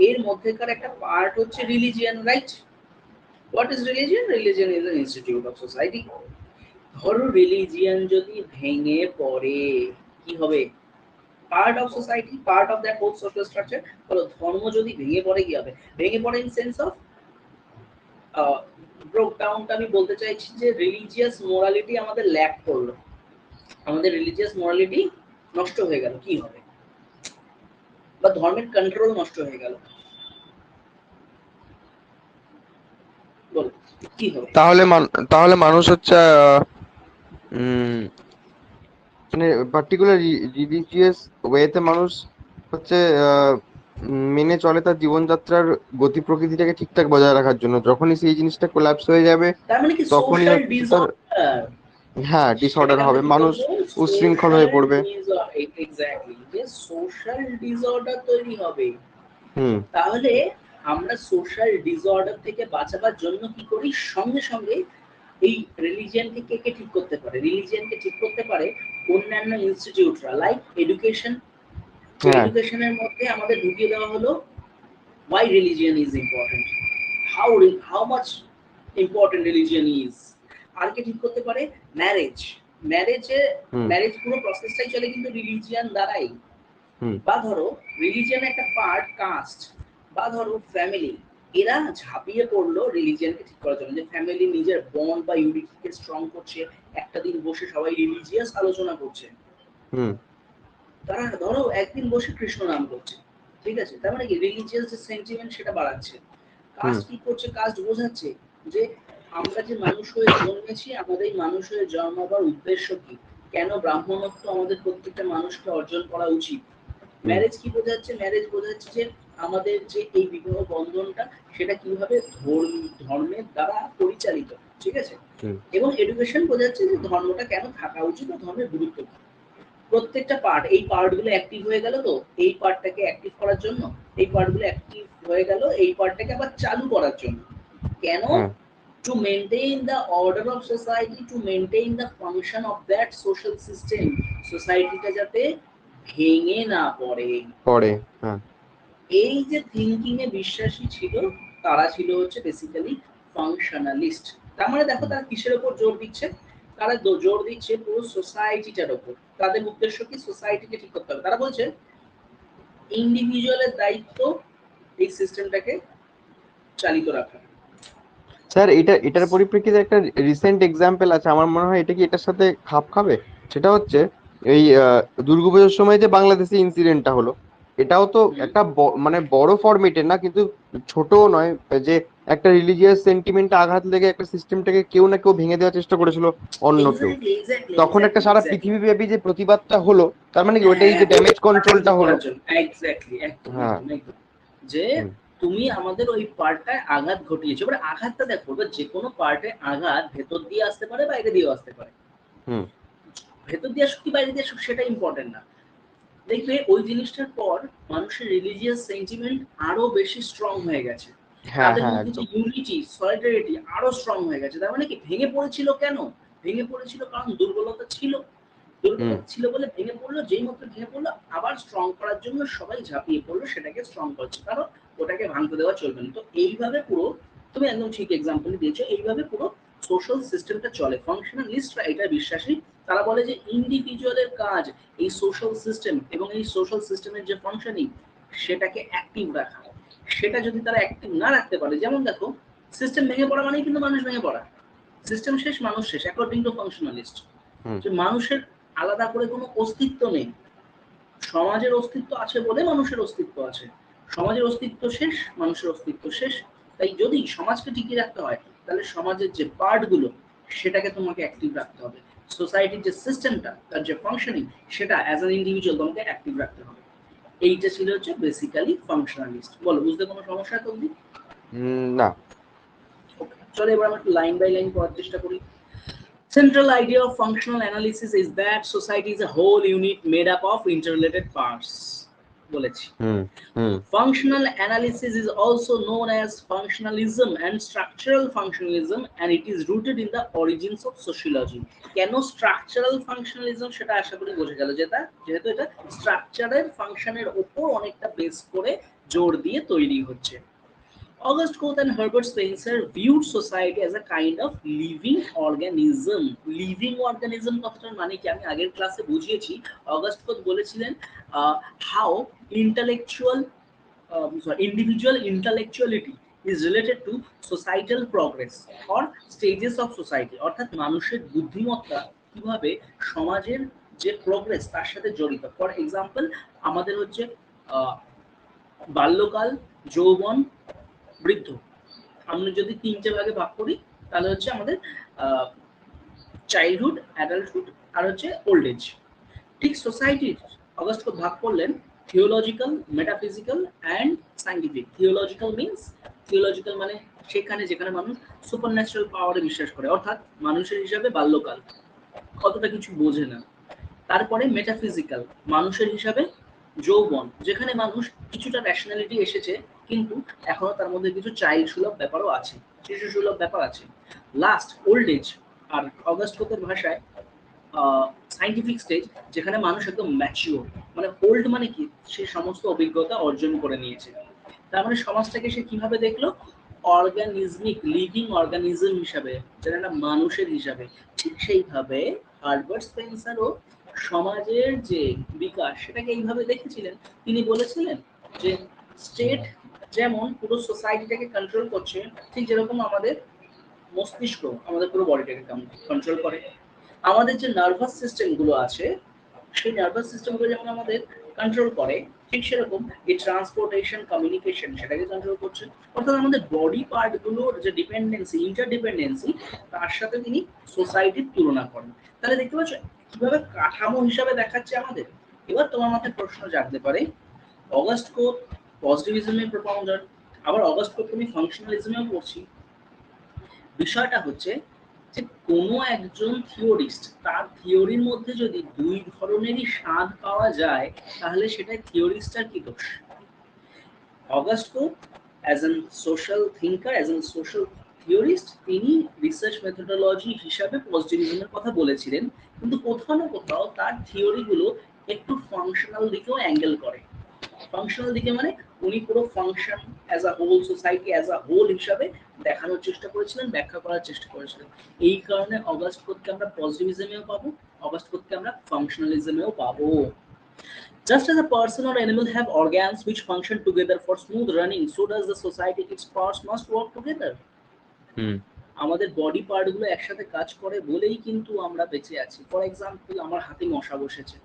এর মধ্যেকার একটা পার্ট হচ্ছে religion, right? What is religion? Religion is an institute of society. ধরো রিলিজিয়ন যদি ভেঙে পড়ে, কি হবে? Part of society, part of that whole social structure. বলো, ধর্ম যদি ভেঙে পড়ে কি হবে? ভেঙে পড়ে ইন সেন্স অফ ব্রোক ডাউনটা আমি বলতে চাইছি যে রিলিজিয়াস মোরালিটি আমাদের ল্যাক করলো, আমাদের রিলিজিয়াস মোরালিটি নষ্ট হয়ে গেল, কি হবে? বা ধর্মের কন্ট্রোল নষ্ট হয়ে গেল, বল কি হবে? তাহলে মানুষ হচ্ছে মানে পার্টিকুলার রিলিজিয়াস ওয়েতে মানুষ হচ্ছে মেনে চলে তার জীবনযাত্রার গতি প্রকৃতিটাকে ঠিকঠাক বজায় রাখার জন্য। যখনই সেই জিনিসটা কোলাপস হয়ে যাবে, তার মানে কি তখনই সোশ্যাল হচ্ছে তার, ডিসঅর্ডার? হ্যাঁ, ডিসঅর্ডার সেটাকে আমরা হবে, কি মানুষ বলবো? উচ্ছৃঙ্খল হয়ে সোশ্যাল পড়বে। ডিসঅর্ডার, এক্স্যাক্টলি, যে সোশ্যাল ডিসঅর্ডার তৈরি হবে। হুম। তাহলে আমরা সোশ্যাল ডিসঅর্ডার থেকে বাঁচাবার জন্য কি করি? সঙ্গে সঙ্গে এই রিলিজিয়নকে কে কে ঠিক করতে পারে? রিলিজিয়নকে ঠিক করতে পারে অন্যান্য ইনস্টিটিউটরা, লাইক এডুকেশন। তো হ্যাঁ। এডুকেশনের মধ্যে আমাদের ঢুকিয়ে দেওয়া হলো why religion is important, how much important religion is. আর কে ঠিক করতে পারে? ম্যারেজ। ম্যারেজে হুম। ম্যারেজ পুরো প্রসেসটাই চলে কিন্তু রিলিজিয়ন দ্বারাই। বা ধরো রিলিজিয়ন একটা পার্ট, কাস্ট বা ধরো ফ্যামিলি, এরা ঝাঁপিয়ে পড়লো রিলিজিয়নকে ঠিক করার জন্য, যে ফ্যামিলি নিজের বন্ড বা ইউনিটিকে স্ট্রং করছে, একটা দিন বসে সবাই রিলিজিয়াস আলোচনা করছে, তারা ধরো একদিন বসে কৃষ্ণ নাম করছে, ঠিক আছে, তার মানে কি রিলিজিয়াস যে সেন্টিমেন্ট সেটা বাড়াচ্ছে। কাস্ট কি করছে? কাস্ট বোঝাচ্ছে যে আমরা যে মানুষ হয়ে জন্মেছি, আমাদের এই মানুষ হয়ে জন্মাবার উদ্দেশ্য কি, কেন ব্রাহ্মণত্ব আমাদের প্রত্যেকটা মানুষকে অর্জন করা উচিত। ম্যারেজ কি বোঝাচ্ছে? ম্যারেজ বোঝাচ্ছে যে আমাদের যে এই বিবাহ বন্ধনটা সেটা কিভাবে ধর্মের দ্বারা পরিচালিত, ঠিক আছে। এবং এডুকেশন বোঝাচ্ছে যে ধর্মটা কেন থাকা উচিত ও ধর্মের গুরুত্ব কি। প্রত্যেকটা পার্ট, এই পার্টগুলো অ্যাক্টিভ হয়ে গেল, তো এই পার্টটাকে অ্যাক্টিভ করার জন্য, এই পার্টগুলো অ্যাক্টিভ হয়ে গেল এই পার্টটাকে আবার চালু করার জন্য। কেন? To maintain the order of society, to maintain the function of that social system, সোসাইটিটা যাতে ভেঙে না পড়ে। এই যে থিঙ্কিং এ বিশ্বাসী ছিল, তারা ছিল হচ্ছে বেসিক্যালি ফাংশনালিস্ট। তার মানে দেখো তারা কিসের উপর জোর দিচ্ছে? তারা জোর দিচ্ছে পুরো সোসাইটিটার উপর। তাদের উদ্দেশ্য কি? সোসাইটিকে ঠিক করতে হবে। তারা বলছে ইন্ডিভিজুয়ালের দায়িত্ব এই সিস্টেমটাকে চালিত রাখা। স্যার এটার পরিপ্রেক্ষিতে একটা রিসেন্ট এক্সাম্পল আছে, আমার মনে হয় এটা কি এটার সাথে খাপ খাবে। সেটা হচ্ছে এই দুর্গাপুজোর সময় যে বাংলাদেশে ইনসিডেন্টটা হলো, এটাও তো একটা মানে বড় ফরম্যাটের না, কিন্তু ছোটও নয়, যে একটা রিলিজিয়াস সেন্টিমেন্টে আঘাত লেগে একটা সিস্টেমটাকে কেউ না কেউ ভেঙে দেওয়ার চেষ্টা করেছিল অন্য কেউ। তখন একটা সারা পৃথিবীব্যাপী যে প্রতিবাদটা হলো, তার মানে কি ওইটাই যে ড্যামেজ কন্ট্রোলটা হলো। এক্স্যাক্টলি, যে তুমি আমাদের ওই পার্টটায় আঘাত ঘটিয়েছো। এবার আঘাতটা দেখো, যে কোনো পার্টে আঘাত ভেতর দিয়ে আসতে পারে, বাইরে দিয়েও আসতে পারে। ভেতর দিয়ে আসুক কি বাইরে দিয়ে আসুক সেটা ইম্পর্টেন্ট না। দেখবে ওই জিনিসটার পর মানুষের রিলিজিয়াস সেন্টিমেন্ট আরো বেশি স্ট্রং হয়ে গেছে, তাদের মধ্যে যে ইউনিটি, সলিডারিটি আরো স্ট্রং হয়ে গেছে। তার মানে কি ভেঙে পড়েছিল কেন? ভেঙে পড়েছিল কারণ দুর্বলতা ছিল, দুর্বলতা ছিল বলে ভেঙে পড়লো। যেই মাত্র ভেঙে পড়লো আবার স্ট্রং করার জন্য সবাই ঝাঁপিয়ে পড়লো, সেটাকে স্ট্রং করছে, কারণ ওটাকে ভাঙতে দেওয়া চলবে না। তো এইভাবে পুরো, তুমি একদম ঠিক এক্সাম্পল দিয়েছো, এইভাবে পুরো সোশ্যাল সিস্টেমটা চলে। ফাংশনালিস্টরা এটা বিশ্বাসী। তারা বলে যে ইন্ডিভিজুয়ালের কাজ এই সোশ্যাল সিস্টেম এবং এই সোশ্যাল সিস্টেমের যে ফাংশনিং সেটাকে অ্যাক্টিভ রাখা। সেটা যদি তারা অ্যাক্টিভ না রাখতে পারে, যেমন দেখো সিস্টেম ভেঙে পড়া মানেই কিন্তু মানুষ ভেঙে পড়া, সিস্টেম শেষ মানুষ শেষ, অ্যাকর্ডিং টু ফাংশনালিস্ট। যে মানুষের আলাদা করে কোনো অস্তিত্ব নেই, সমাজের অস্তিত্ব আছে বলে মানুষের অস্তিত্ব আছে, সমাজের অস্তিত্ব শেষ মানুষের অস্তিত্ব শেষ। তাই যদি সমাজকে টিকিয়ে রাখতে হয় তাহলে সমাজের যে পার্টগুলো সেটাকে তোমাকে অ্যাক্টিভ রাখতে হবে। সোসাইটির যে সিস্টেমটা, তার যে ফাংশনিং, সেটা অ্যাজ অ্যান ইন্ডিভিজুয়াল তোমাকে অ্যাক্টিভ রাখতে হবে। এইটা ছিল হচ্ছে বেসিক্যালি ফাংশনালিস্ট। বলো, বুঝতে কোনো সমস্যা তো? না। চলো এবার আমরা একটু লাইন বাই লাইন পড়ার চেষ্টা করি। Central idea of functional analysis is that society is a whole unit made up of interrelated parts. বলেছি। Functional analysis is also known as functionalism and structural functionalism, and it is rooted in the origins of sociology. কেন structural functionalism সেটা আশা করি বোঝা গেল, যেহেতু এটা স্ট্রাকচারের ফাংশনের উপর অনেকটা বেস করে জোর দিয়ে তৈরি হচ্ছে। August Comte and Herbert Spencer viewed society as a kind of living organism. Living organism কথাটার মানে কি আমি আগের ক্লাসে বুঝিয়েছি। অগাস্ট কোট বলেছিলেন how individual intellectuality is related to societal progress or stages of society. অর্থাৎ মানুষের বুদ্ধিমত্তা কিভাবে সমাজের যে প্রোগ্রেস তার সাথে জড়িত। ফর এক্সাম্পল, আমাদের হচ্ছে বাল্যকাল, যৌবন, বৃদ্ধ। আমরা যদি তিনটে ভাগে ভাগ করি তাহলে হচ্ছে আমাদের চাইল্ডহুড, অ্যাডাল্টহুড আর হচ্ছে ওল্ড এজ। ঠিক সোসাইটির অগাস্ট ভাগ করলেন theological, metaphysical and scientific. Theological মানে সেখানে যেখানে মানুষ সুপারন্যাচারাল পাওয়ারে বিশ্বাস করে, অর্থাৎ মানুষের হিসাবে বাল্যকাল কতটা কিছু বোঝে না। তারপরে মেটাফিজিক্যাল, মানুষের হিসাবে যৌবন, যেখানে মানুষ কিছুটা র্যাশনালিটি এসেছে কিন্তু এখনো তার মধ্যে কিছু চাইল্ড সুলভ ব্যাপারও আছে, শিশু সুলভ ব্যাপার আছে। লাস্ট ওল্ড এজ, আর অগাস্ট কোটের ভাষায় সায়েন্টিফিক স্টেজ, যেখানে মানুষ একদম ম্যাচিওর, মানে ওল্ড মানে কি সে সমস্ত অভিজ্ঞতা অর্জন করে নিয়েছে। তার মানে সমাজটাকে সে কিভাবে দেখলো? অর্গানিজমিক, লিভিং অর্গানিজম হিসাবে, যেটা একটা মানুষের হিসাবে। ঠিক সেইভাবে হার্বার্ট স্পেন্সারও সমাজের যে বিকাশ সেটাকে এইভাবে দেখেছিলেন। তিনি বলেছিলেন যে স্টেট যেমন পুরো সোসাইটিটাকে কন্ট্রোল করছে, ঠিক যেরকম আমাদের মস্তিষ্ক আমাদের পুরো বডিটাকে কন্ট্রোল করে। আমাদের যে নার্ভাস সিস্টেম গুলো আছে, সেই নার্ভাস সিস্টেম গুলো যেমন আমাদের কন্ট্রোল করে, ঠিক সেরকম এই ট্রান্সপোর্টেশন কমিউনিকেশন সেটাকে কন্ট্রোল করছে। অর্থাৎ আমাদের বডি পার্ট গুলোর যে ডিপেন্ডেন্সি, ইন্টারডিপেন্ডেন্সি, তার সাথে তিনি সোসাইটির তুলনা করেন। তাহলে দেখতে পাচ্ছ কিভাবে কাঠামো হিসাবে দেখাচ্ছে আমাদের। এবার তোমার মাথায় প্রশ্ন জাগতে পারে, অগাস্ট কোট পজিটিভিজমের প্রপাউন্ডার, আবার অগাস্ট কোট তুমি ফাংশনালিজমেও পড়ছি। বিষয়টা হচ্ছে যে কোনো একজন থিওরিস্ট তার থিওরির মধ্যে যদি দুই ধরনেরই স্বাদ পাওয়া যায়, তাহলে সেটাই থিওরিস্টটার কি দোষ? August Comte as an social thinker, as an social theorist, তিনি রিসার্চ মেথোডোলজি হিসাবে পজিটিভিজমের কথা বলেছিলেন, কিন্তু কোথাও না কোথাও তার থিওরিগুলো একটু ফাংশনাল দিকেও অ্যাঙ্গেল করে। ফাংশনাল দিকে মানে উনি পুরো function as a whole, society as a whole হিসাবে দেখানোর চেষ্টা করেছিলেন, ব্যাখ্যা করার চেষ্টা করেছিলেন। এই কারণে অগাস্ট কোটকে আমরা পজিটিভিজমেও পাবো, অগাস্ট কোটকে আমরা ফাংশনালিজমেও পাবো। Just as a person or animal have organs which function together for smooth running, so does the society, its parts must work together. আমাদের বডি পার্ট গুলো একসাথে কাজ করে বলেই কিন্তু আমরা বেঁচে আছি। ফর এক্সাম্পল, আমার হাতে মশা বসেছে,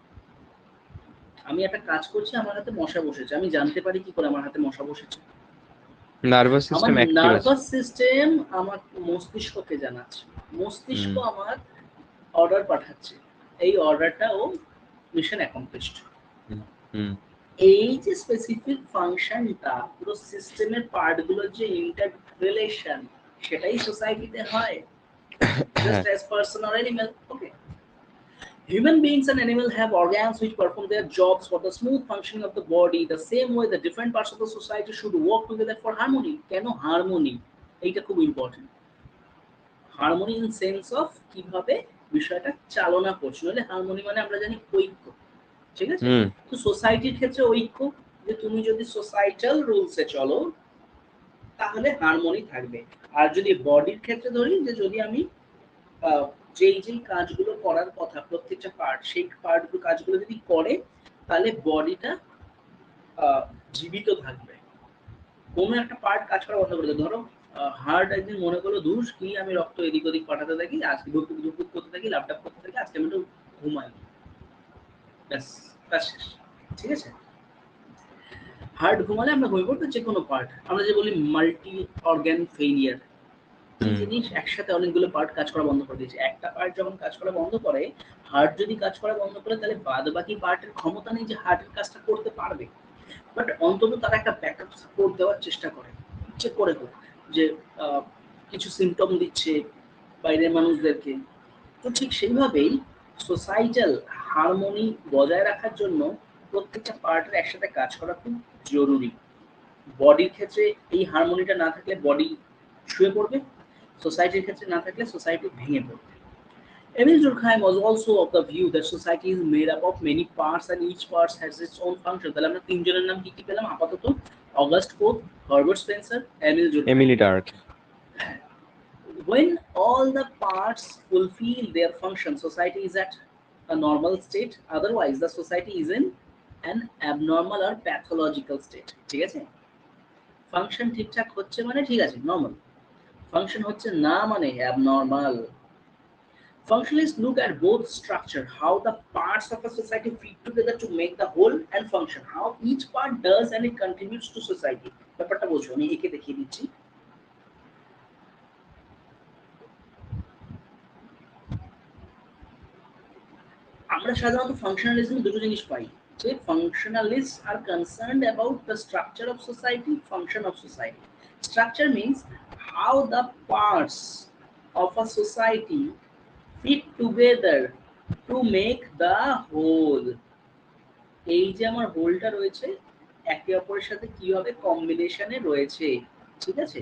আমি একটা কাজ করছি, আমার হাতে মশা বসেছে, আমি জানতে পারি কি করে আমার হাতে মশা বসেছে? নার্ভাস আমার সিস্টেম অ্যাক্টিভ আছে। নার্ভাস সিস্টেম আমার মস্তিষ্ককে জানাচ্ছে, মস্তিষ্ক আমার অর্ডার পাঠাচ্ছে, এই অর্ডারটা ও মিশন অ্যাকমপ্লিশড। এই যে স্পেসিফিক ফাংশনটা পুরো সিস্টেমের পার্টগুলোর যে ইন্টার রিলেশন, সেটাই সোসাইটিতে হয়, just as person or animal. Okay. Human beings and animals have organs which perform their jobs for the smooth functioning of the body. The same way, the different parts of the society should work together for harmony. কেন harmony? এইটা খুব important. Harmony in sense of কিভাবে বিষয়টা চালনা করছে। নাহলে harmony মানে আমরা জানি ঐক্য, ঠিক আছে? তো সোসাইটির ক্ষেত্রে ঐক্য, যে তুমি যদি সোসাইটাল রুলসে চলো তাহলে হারমোনি থাকবে। আর যদি বডির ক্ষেত্রে ধরি, যে যদি আমি যেই যেই কাজগুলো করার কথা প্রত্যেকটা পার্ট, সেই পার্টগুলো কাজগুলো যদি করে, তাহলে বডিটা জীবিত থাকবে। কোনো একটা পার্ট কাজ করা বন্ধ করে দেবে, ধরো হার্ট একদিন মনে করলো দূর কি আমি রক্ত এদিক ওদিক পাঠাতে থাকি, আজকে ধুকপুক ধুকপুক করতে থাকি, ল্যাপটপ করতে থাকি, আজকে আমি একটু ঘুমাই, ব্যাস কাজ শেষ, ঠিক আছে? হার্ট ঘুমালে আমরা ঘুমিয়ে পড়বো যে কোনো পার্ট, আমরা যে বলি মাল্টি অর্গান ফেইলিয়ার, এই জিনিস একসাথে অনেকগুলো পার্ট কাজ করা বন্ধ করে দিয়েছে। একটা পার্ট যখন কাজ করা বন্ধ করে, হার্ট যদি কাজ করা বন্ধ করে, তাহলে বাদ বাকি পার্টের ক্ষমতা নেই যে হার্টের কাজটা করতে পারবে। বাট অন্তত তারা একটা ব্যাকআপ সাপোর্ট দেওয়ার চেষ্টা করে, ইচ্ছে করে হোক, যে কিছু সিমটম দিচ্ছে বাইরের মানুষদেরকে। তো ঠিক সেইভাবেই সোসাইটাল হারমোনি বজায় রাখার জন্য প্রত্যেকটা পার্টের একসাথে কাজ করা খুব জরুরি। বডির ক্ষেত্রে এই হারমোনিটা না থাকলে বডি শুয়ে পড়বে, সোসাইটির ক্ষেত্রে না থাকলে সোসাইটি ভেঙে পড়বে। Emil Durkheim was also of the view that society is made up of many parts and each part has its own function. তাহলে আমরা তিনজনের নাম কি কি পেলাম আপাতত? August Comte, Herbert Spencer, Emile Durkheim. When all the parts fulfill their function, society is at a normal state. Otherwise, the society is in an abnormal or pathological state. ঠিক আছে? ফাংশন ঠিকঠাক হচ্ছে মানে ঠিক আছে, নরমাল। ফাংশন হচ্ছে না মানে abnormal. Functionalists look at both structure, how the parts of a society fit together to make the whole, and function, how each part does and it contributes to society. ব্যাপারটা বোঝো, আমি একে দেখিয়ে দিচ্ছি। আমরা সাধারণত ফাংশনালিজম দুটো জিনিস পাই, যে functionalists are concerned about the structure of society, function of society. Structure means how the parts of a society fit together to make the whole. এই যে আমার হোলটা রয়েছে, একে অপরের সাথে কিভাবে কম্বিনেশনে রয়েছে, ঠিক আছে?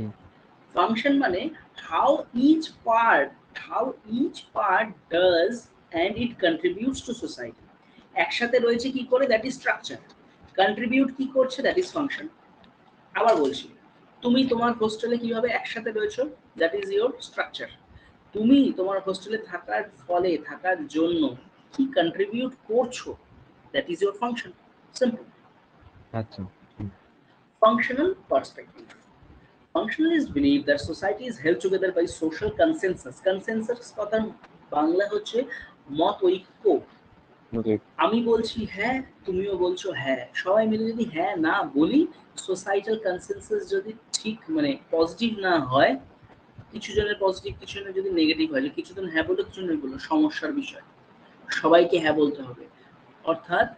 ফাংশন মানে how each part does and it contributes to society. একসাথে রয়েছে কি করে, দ্যাট ইজ স্ট্রাকচার। কন্ট্রিবিউট কি করছে, দ্যাট ইজ ফাংশন। আবার বলছি, তুমি তোমার হোস্টেলে কিভাবে একসাথে রয়েছো, দ্যাট ইজ ইওর স্ট্রাকচার। তুমি তোমার হোস্টেলে থাকার ফলে, থাকার জন্য কি কন্ট্রিবিউট করছো, that is your function. Simple. আচ্ছা। Functional perspective. Functionalists believe that society is held together by social consensus. Consensus কথার বাংলা হচ্ছে মত ঐক্য। আমি বলছি হ্যাঁ, তুমিও বলছো হ্যাঁ, সবাই মিলে যদি হ্যাঁ না বলি, সোসাইটাল কনসেনসাস যদি ঠিক মানে পজিটিভ না হয়, কিছু জনের পজিটিভ, কিছু জনের যদি নেগেটিভ হয়, যে কিছু জন হ্যাঁ বললো, কিছু জন বললো, সমস্যার বিষয়। সবাইকে হ্যাঁ বলতে হবে, অর্থাৎ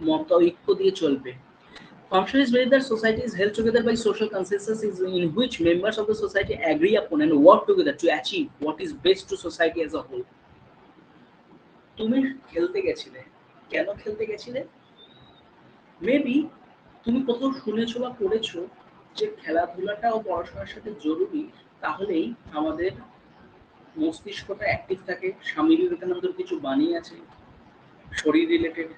মত ঐক্য দিয়ে চলবে। Functionalists believe that society is held together by social consensus in which members of the society agree upon and work together to achieve what is best to society as a whole. তুমি খেলতে গেছিলে, কেন খেলতে গেছিলে? Maybe তুমি কোথাও শুনেছো বা পড়েছো যে খেলাধুলাটা ও পড়াশোনার সাথে জরুরি, তাহলেই আমাদের মস্তিষ্কটা অ্যাক্টিভ থাকে। স্বামী বিবেকানন্দর কিছু বাণী আছে শরীর রিলেটেড।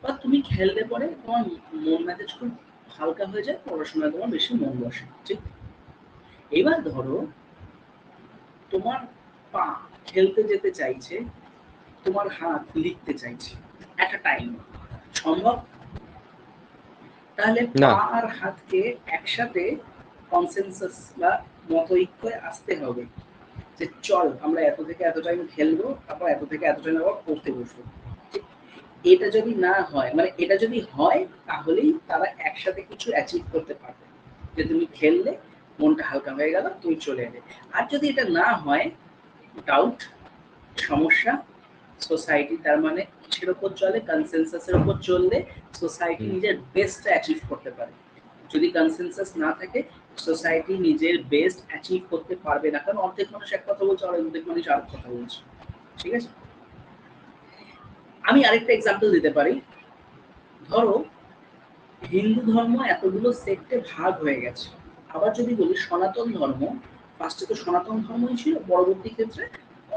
বা তুমি খেললে পরে তোমার মন মেজাজ খুব হালকা হয়ে যায়, পড়াশোনায় তোমার বেশি মন বসে, ঠিক? এবার ধরো তোমার পা খেলতে যেতে চাইছে, তোমার হাত লিখতে চাইছে এট আ টাইম, সম্ভব? তাহলে না। পা আর হাতকে একসাথে কনসেনসাস বা মতৈক্যে আসতে হবে যে চল আমরা এত থেকে এত টাইম খেলবো, তারপর এত থেকে এত টাইম আবার পড়তে বসবো। এটা যদি না হয়, মানে এটা যদি হয়, তাহলেই তারা একসাথে কিছু অ্যাচিভ করতে পারবে। যে তুমি খেললে, মনটা হালকা হয়ে গেল, তুমি চলে এলে। আর যদি এটা না হয়, ডাউট, সমস্যা। সোসাইটি তার মানে কিসের উপর চলে? কনসেনসাসের উপর চললে সোসাইটি নিজের বেস্টটা অ্যাচিভ করতে পারে। যদি কনসেনসাস না থাকে, সোসাইটি নিজের বেস্ট অ্যাচিভ করতে পারবে না, কারণ অর্ধেক মানুষ এক কথা বলছে, আর অর্ধেক মানুষ আর কথা বলছে। ঠিক আছে, আমি আরেকটা এক্সাম্পল দিতে পারি। ধরো হিন্দু ধর্ম এতগুলো সেক্টে ভাগ হয়ে গেছে। আবার যদি বলি সনাতন ধর্ম, ফার্স্টে তো সনাতন ধর্মই ছিল, পরবর্তী ক্ষেত্রে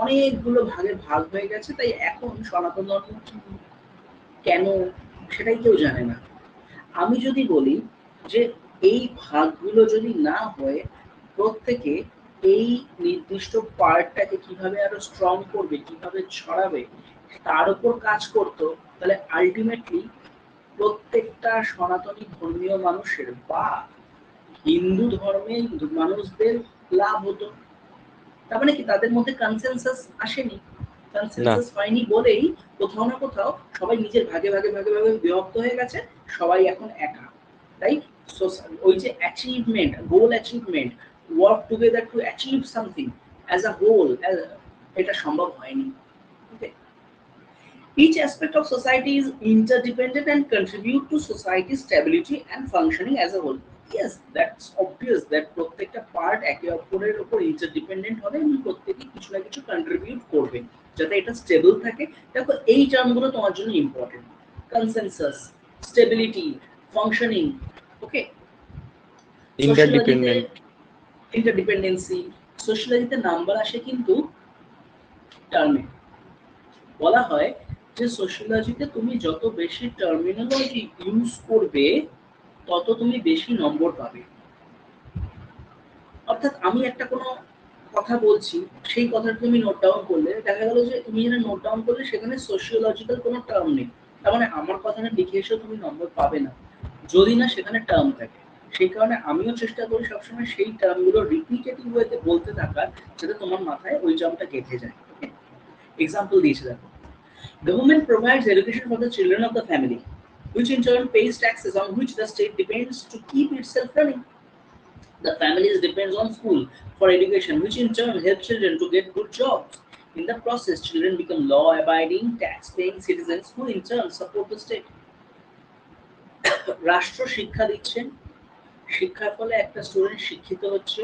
অনেকগুলো ভাগে ভাগ হয়ে গেছে। তাই এখন সনাতন ধর্ম কেন সেটাই কেউ জানে না। আমি যদি বলি যে এই ভাগগুলো যদি না হয়ে প্রত্যেকে এই নির্দিষ্ট পার্টটাকে কিভাবে আরো স্ট্রং করবে, কিভাবে ছড়াবে, তার উপর কাজ করতো, তাহলে আলটিমেটলি প্রত্যেকটা সনাতনী ধর্মীয় মানুষের বা হিন্দু ধর্মের মানুষদের লাভ হতো। তার মানে কি তাদের মধ্যে কনসেনসাস আসেনি? কনসেনসাস হয়নি বলেই কোথাও না কোথাও সবাই নিজের ভাগে ভাগে ভাগে ভাগে বিভক্ত হয়ে গেছে, সবাই এখন একা। তাই ওই যে achievement, goal achievement, work together to achieve something as a whole, এটা সম্ভব হয়নি। Okay, each aspect of society is interdependent and contribute to society's stability and functioning as a whole. Yes, that's obvious that প্রত্যেকটা part একে অপরের উপর interdependent হবে এবং প্রত্যেকে কিছু না কিছু কন্ট্রিবিউট করবে যাতে এটা স্টেবল থাকে। দেখো এই টার্মগুলো তোমার জন্য ইম্পর্টেন্ট: কনসেনসাস, স্টেবিলিটি, ফাংশনিং। ওকে, সোশিয়োলজিতে ইন্টারডিপেন্ডেন্সি, সোশিয়োলজিতে নাম্বার আসে কিন্তু টার্মে। বলা হয় যে সোশিয়োলজিতে তুমি যত বেশি টার্মিনোলজি ইউজ করবে, তত তুমি বেশি নম্বর পাবে। অর্থাৎ আমি একটা কোনো কথা বলছি, সেই কথাটা তুমি নোট ডাউন করলে, দেখা গেল যে তুমি যেটা নোট ডাউন করলে সেখানে সোশিওলজিক্যাল কোনো টার্ম নেই, তার মানে আমার কথাটা লিখে এসেও তুমি নম্বর পাবে না যদি না সেখানে টার্ম থাকে। সেই কারণে আমিও চেষ্টা করি সবসময় সেই টার্মগুলো রিপিটেটিভ ওয়েতে বলতে থাকার, যাতে তোমার মাথায় ওই টার্মটা গেঁথে যায়। ওকে, এক্সাম্পল দিয়েছি দেখো। Government provides education for the children of the family, which in turn pays taxes on which the state depends to keep itself running. The families depends on school for education, which in turn helps children to get good jobs. In the process, children become law-abiding, tax-paying citizens who in turn support the state. রাষ্ট্র শিক্ষা দিচ্ছে, শিক্ষার ফলে একটা student শিক্ষিত হচ্ছে,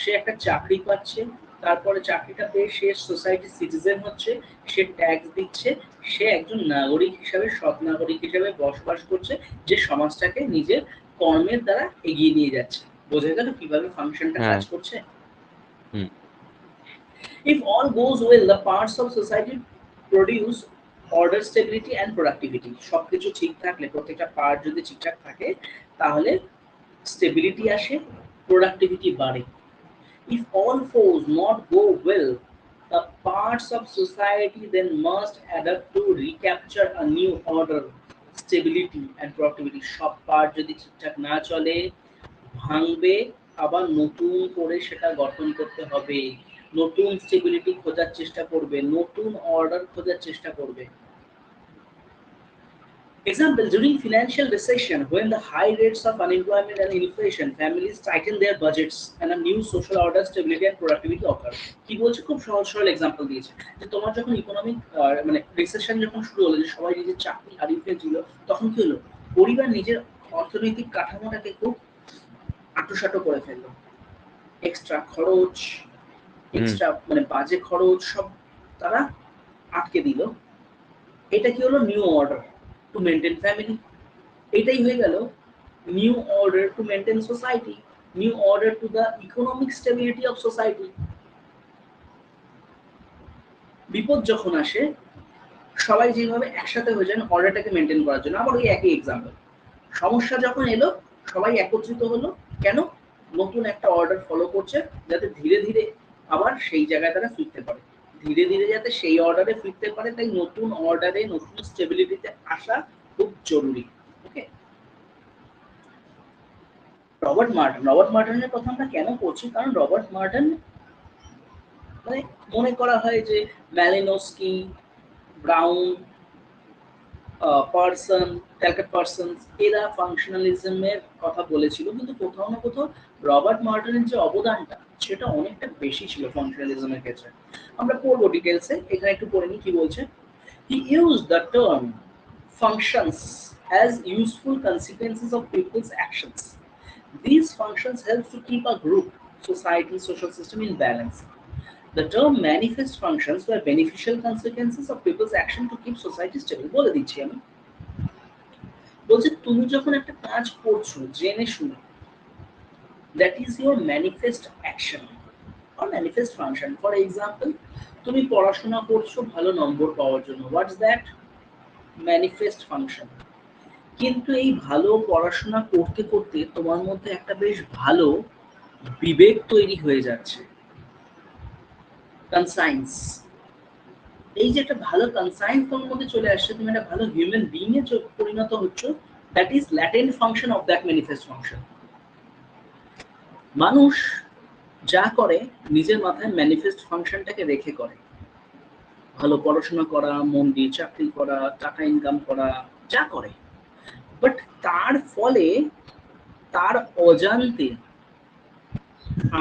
সে একটা চাকরি পাচ্ছে, তারপরে চাকরিটা পেয়ে সে সোসাইটি সিটিজেন হচ্ছে, সে ট্যাক্স দিচ্ছে, সে একজন নাগরিক হিসাবে, সৎ নাগরিক হিসাবে বসবাস করছে, যে সমাজটাকে নিজের কর্মের দ্বারা এগিয়ে নিয়ে যাচ্ছে। বোঝা গেল কিভাবে ফাংশনটা কাজ করছে? If all goes well, the parts of society produce order, stability and productivity. সবকিছু ঠিক থাকলে, প্রত্যেকটা পার্ট যদি ঠিকঠাক থাকে, তাহলে স্টেবিলিটি আসে, প্রোডাক্টিভিটি বাড়ে। If all fours not go well, the parts of society then must adapt to recapture a new order, stability and productivity. সব পার্ট যদি ঠিকঠাক না চলে, ভাঙবে, আবার নতুন করে সেটা গঠন করতে হবে, নতুন স্টেবিলিটি খোঁজার চেষ্টা করবে, নতুন অর্ডার খোঁজার চেষ্টা করবে। Example, during financial recession, when the high rates of unemployment and inflation, families tighten their budgets and a new social order, stability and productivity occur. কি বলছে, খুব সহজ সরল এক্সাম্পল দিয়েছে যে তোমার যখন ইকোনমিক মানে রিসেশন যখন শুরু হলো, যে সবাই নিজের চাকরি হারিয়ে ফেলছিল, তখন কি হলো, পরিবার নিজের অর্থনৈতিক কাঠামোটাকে খুব আঁটোসাঁটো করে ফেললো। এক্সট্রা খরচ, এক্সট্রা মানে বাজে খরচ সব তারা আটকে দিল। এটা কি হলো, new order to maintain family. এটাই হয়ে গেল new order to maintain society, new order to the economic stability of society. বিপদ যখন আসে, সবাই যেভাবে একসাথে হয়ে যান অর্ডারটাকে মেনটেন করার জন্য। আবার ওই একই এক্সাম্পল, সমস্যা যখন এলো সবাই একত্রিত হলো, কেন, নতুন একটা অর্ডার ফলো করছে যাতে ধীরে ধীরে আবার সেই জায়গায় তারা ফিরতে পারে, ধীরে ধীরে যাতে সেই অর্ডারে ফিরতে পারে। তাই নতুন অর্ডারে, নতুন স্টেবিলিটিতে আসা খুব জরুরি। ওকে, রবার্ট মার্টনের কথা আমরা কেন পড়ছি, কারণ রবার্ট মার্টন মানে মনে করা হয় যে ম্যালিনোস্কি, ব্রাউন, পার্সন, ক্যালকাট পার্সনস এরা ফাংশনালিজমের কথা বলেছিল, কিন্তু কোথাও না কোথাও রবার্ট মার্টনের যে অবদানটা সেটা অনেকটা বেশি ছিল ফাংশনালিজমের ক্ষেত্রে। আমরা পড়বো ডিটেলসে, এখানে একটু পড়ে নিই কি বলছে। He used the term functions as useful consequences of people's actions. These functions help to keep a group, society, social system in balance. The term manifest functions were beneficial consequences of people's action to keep society stable. বলে দিচ্ছি আমি, বলছে তুমি যখন একটা কাজ করছো জেনে শুনে, that is your manifest action or manifest function. For example, তুমি পড়াশোনা করছো ভালো নম্বর পাওয়ার জন্য, what's that? Manifest function. কিন্তু এই ভালো পড়াশোনা করতে করতে তোমার মধ্যে একটা বেশ ভালো বিবেক তৈরি হয়ে যাচ্ছে, কনসাইন্স। এই যে একটা ভালো কনসাইন্স তোমার মধ্যে চলে আসছে, তুমি একটা ভালো হিউম্যান বিইং এ পরিণত হচ্ছ, that is latent function of that manifest function. মানুষ যা করে নিজের মাথায় ম্যানিফেস্ট ফাংশনটাকে রেখে করে, ভালো পড়াশোনা করা, মন দিয়ে চাকরি করা, টাকা ইনকাম করা, যা করে, বাট তার ফলে তার অজান্তে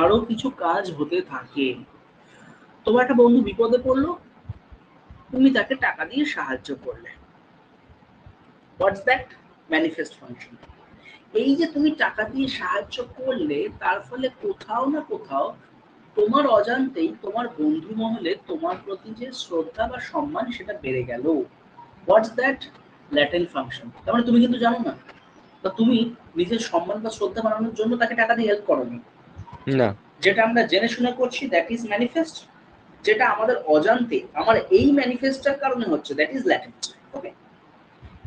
আরো কিছু কাজ হতে থাকে। তোমার একটা বন্ধু বিপদে পড়লো, তুমি তাকে টাকা দিয়ে সাহায্য করলে, হোয়াটস দ্যাট? Manifest function. এই যে তুমি টাকা দিয়ে সাহায্য করলে, তার ফলে কোথাও না কোথাও তোমার অজান্তেই তোমার বন্ধু মহলে তোমার প্রতি যে শ্রদ্ধা বা সম্মান সেটা বেড়ে গেল। What's that? Latent function. তার মানে তুমি কিন্তু জানো না, বা তুমি নিজের সম্মান বা শ্রদ্ধা বাড়ানোর জন্য তাকে টাকা দিয়ে হেল্প করোনি না, যেটা আমরা জেনে শুনে করছি, দ্যাট ইজ ম্যানিফেস্ট। যেটা আমাদের অজান্তে আমার এই ম্যানিফেস্টের কারণে হচ্ছে, দ্যাট ইজ ল্যাটেন্ট। ওকে,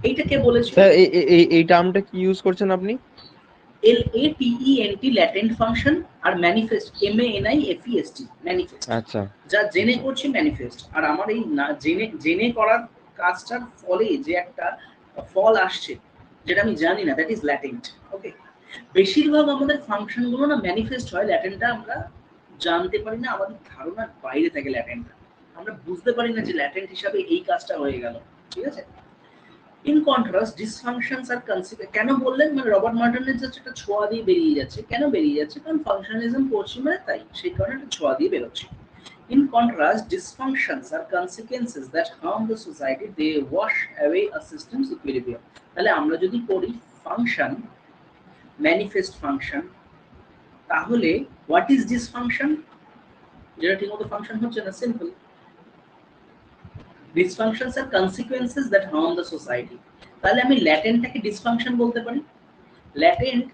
এইটা কে বলেছে? এই টার্মটা কি ইউজ করছেন আপনি? LATENT, ল্যাটেন্ট ফাংশন, আর ম্যানিফেস্ট MANIFEST, ম্যানিফেস্ট। আচ্ছা, যা জেনে করছি ম্যানিফেস্ট, আর আমার এই না জেনে করার কাজটার ফলে যে একটা ফল আসছে যেটা আমি জানি না, দ্যাট ইজ ল্যাটেন্ট। ওকে, বেশিরভাগ আমাদের ফাংশন গুলো না ম্যানিফেস্ট হয়, ল্যাটেন্টটা আমরা জানতে পারি না, আমাদের ধারণার বাইরে থাকে ল্যাটেন্টটা, আমরা বুঝতে পারি না যে ল্যাটেন্ট হিসাবে এই কাজটা হয়ে গেল। ঠিক আছে, ইন কন্ট্রাস্ট ডিসফাংশনস আর কনসিকুয়েন্স। কেন বললেন, মানে রবার্ট মার্টনের যে একটা ছোঁয়া দিয়ে বেরিয়ে যাচ্ছে, কেন বেরিয়ে যাচ্ছে, কারণ ফাংশনালিজম পড়ছি মানে তাই, সেই কারণে একটা ছোঁয়া দিয়ে বেরোচ্ছে। In contrast, dysfunctions are consequences that harm the society. They wash away a system's equilibrium. তাহলে আমরা যদি পড়ি ফাংশন, ম্যানিফেস্ট ফাংশন, তাহলে হোয়াট ইজ ডিসফাংশন? যেটা ঠিকমতো ফাংশন হচ্ছে না, simple. Dysfunctions are consequences that harm the society. তাহলে আমি ল্যাটেন্টটাকে ডিসফাংশন বলতে পারি। ল্যাটেন্ট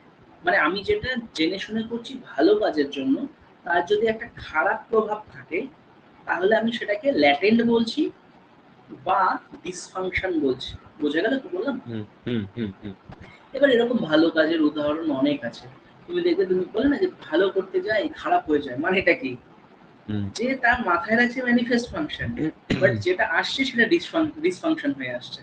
মানে আমি যেটা জেনে শুনে করছি ভালো কাজের জন্য, তার যদি একটা খারাপ প্রভাব থাকে, তাহলে আমি সেটাকে ল্যাটেন্ট বলছি বা ডিসফাংশন বলছি। বোঝা গেল কি বললাম? এবার এরকম ভালো কাজের উদাহরণ অনেক আছে। তুমি দেখবে, তুমি বলে না যে ভালো করতে যাই খারাপ হয়ে যায়, মানে এটা কি? যে তার মাথায় রাখছে ম্যানিফেস্ট ফাংশন, বাট যেটা আসছে সেটা ডিসফাংশন হয়ে আসছে।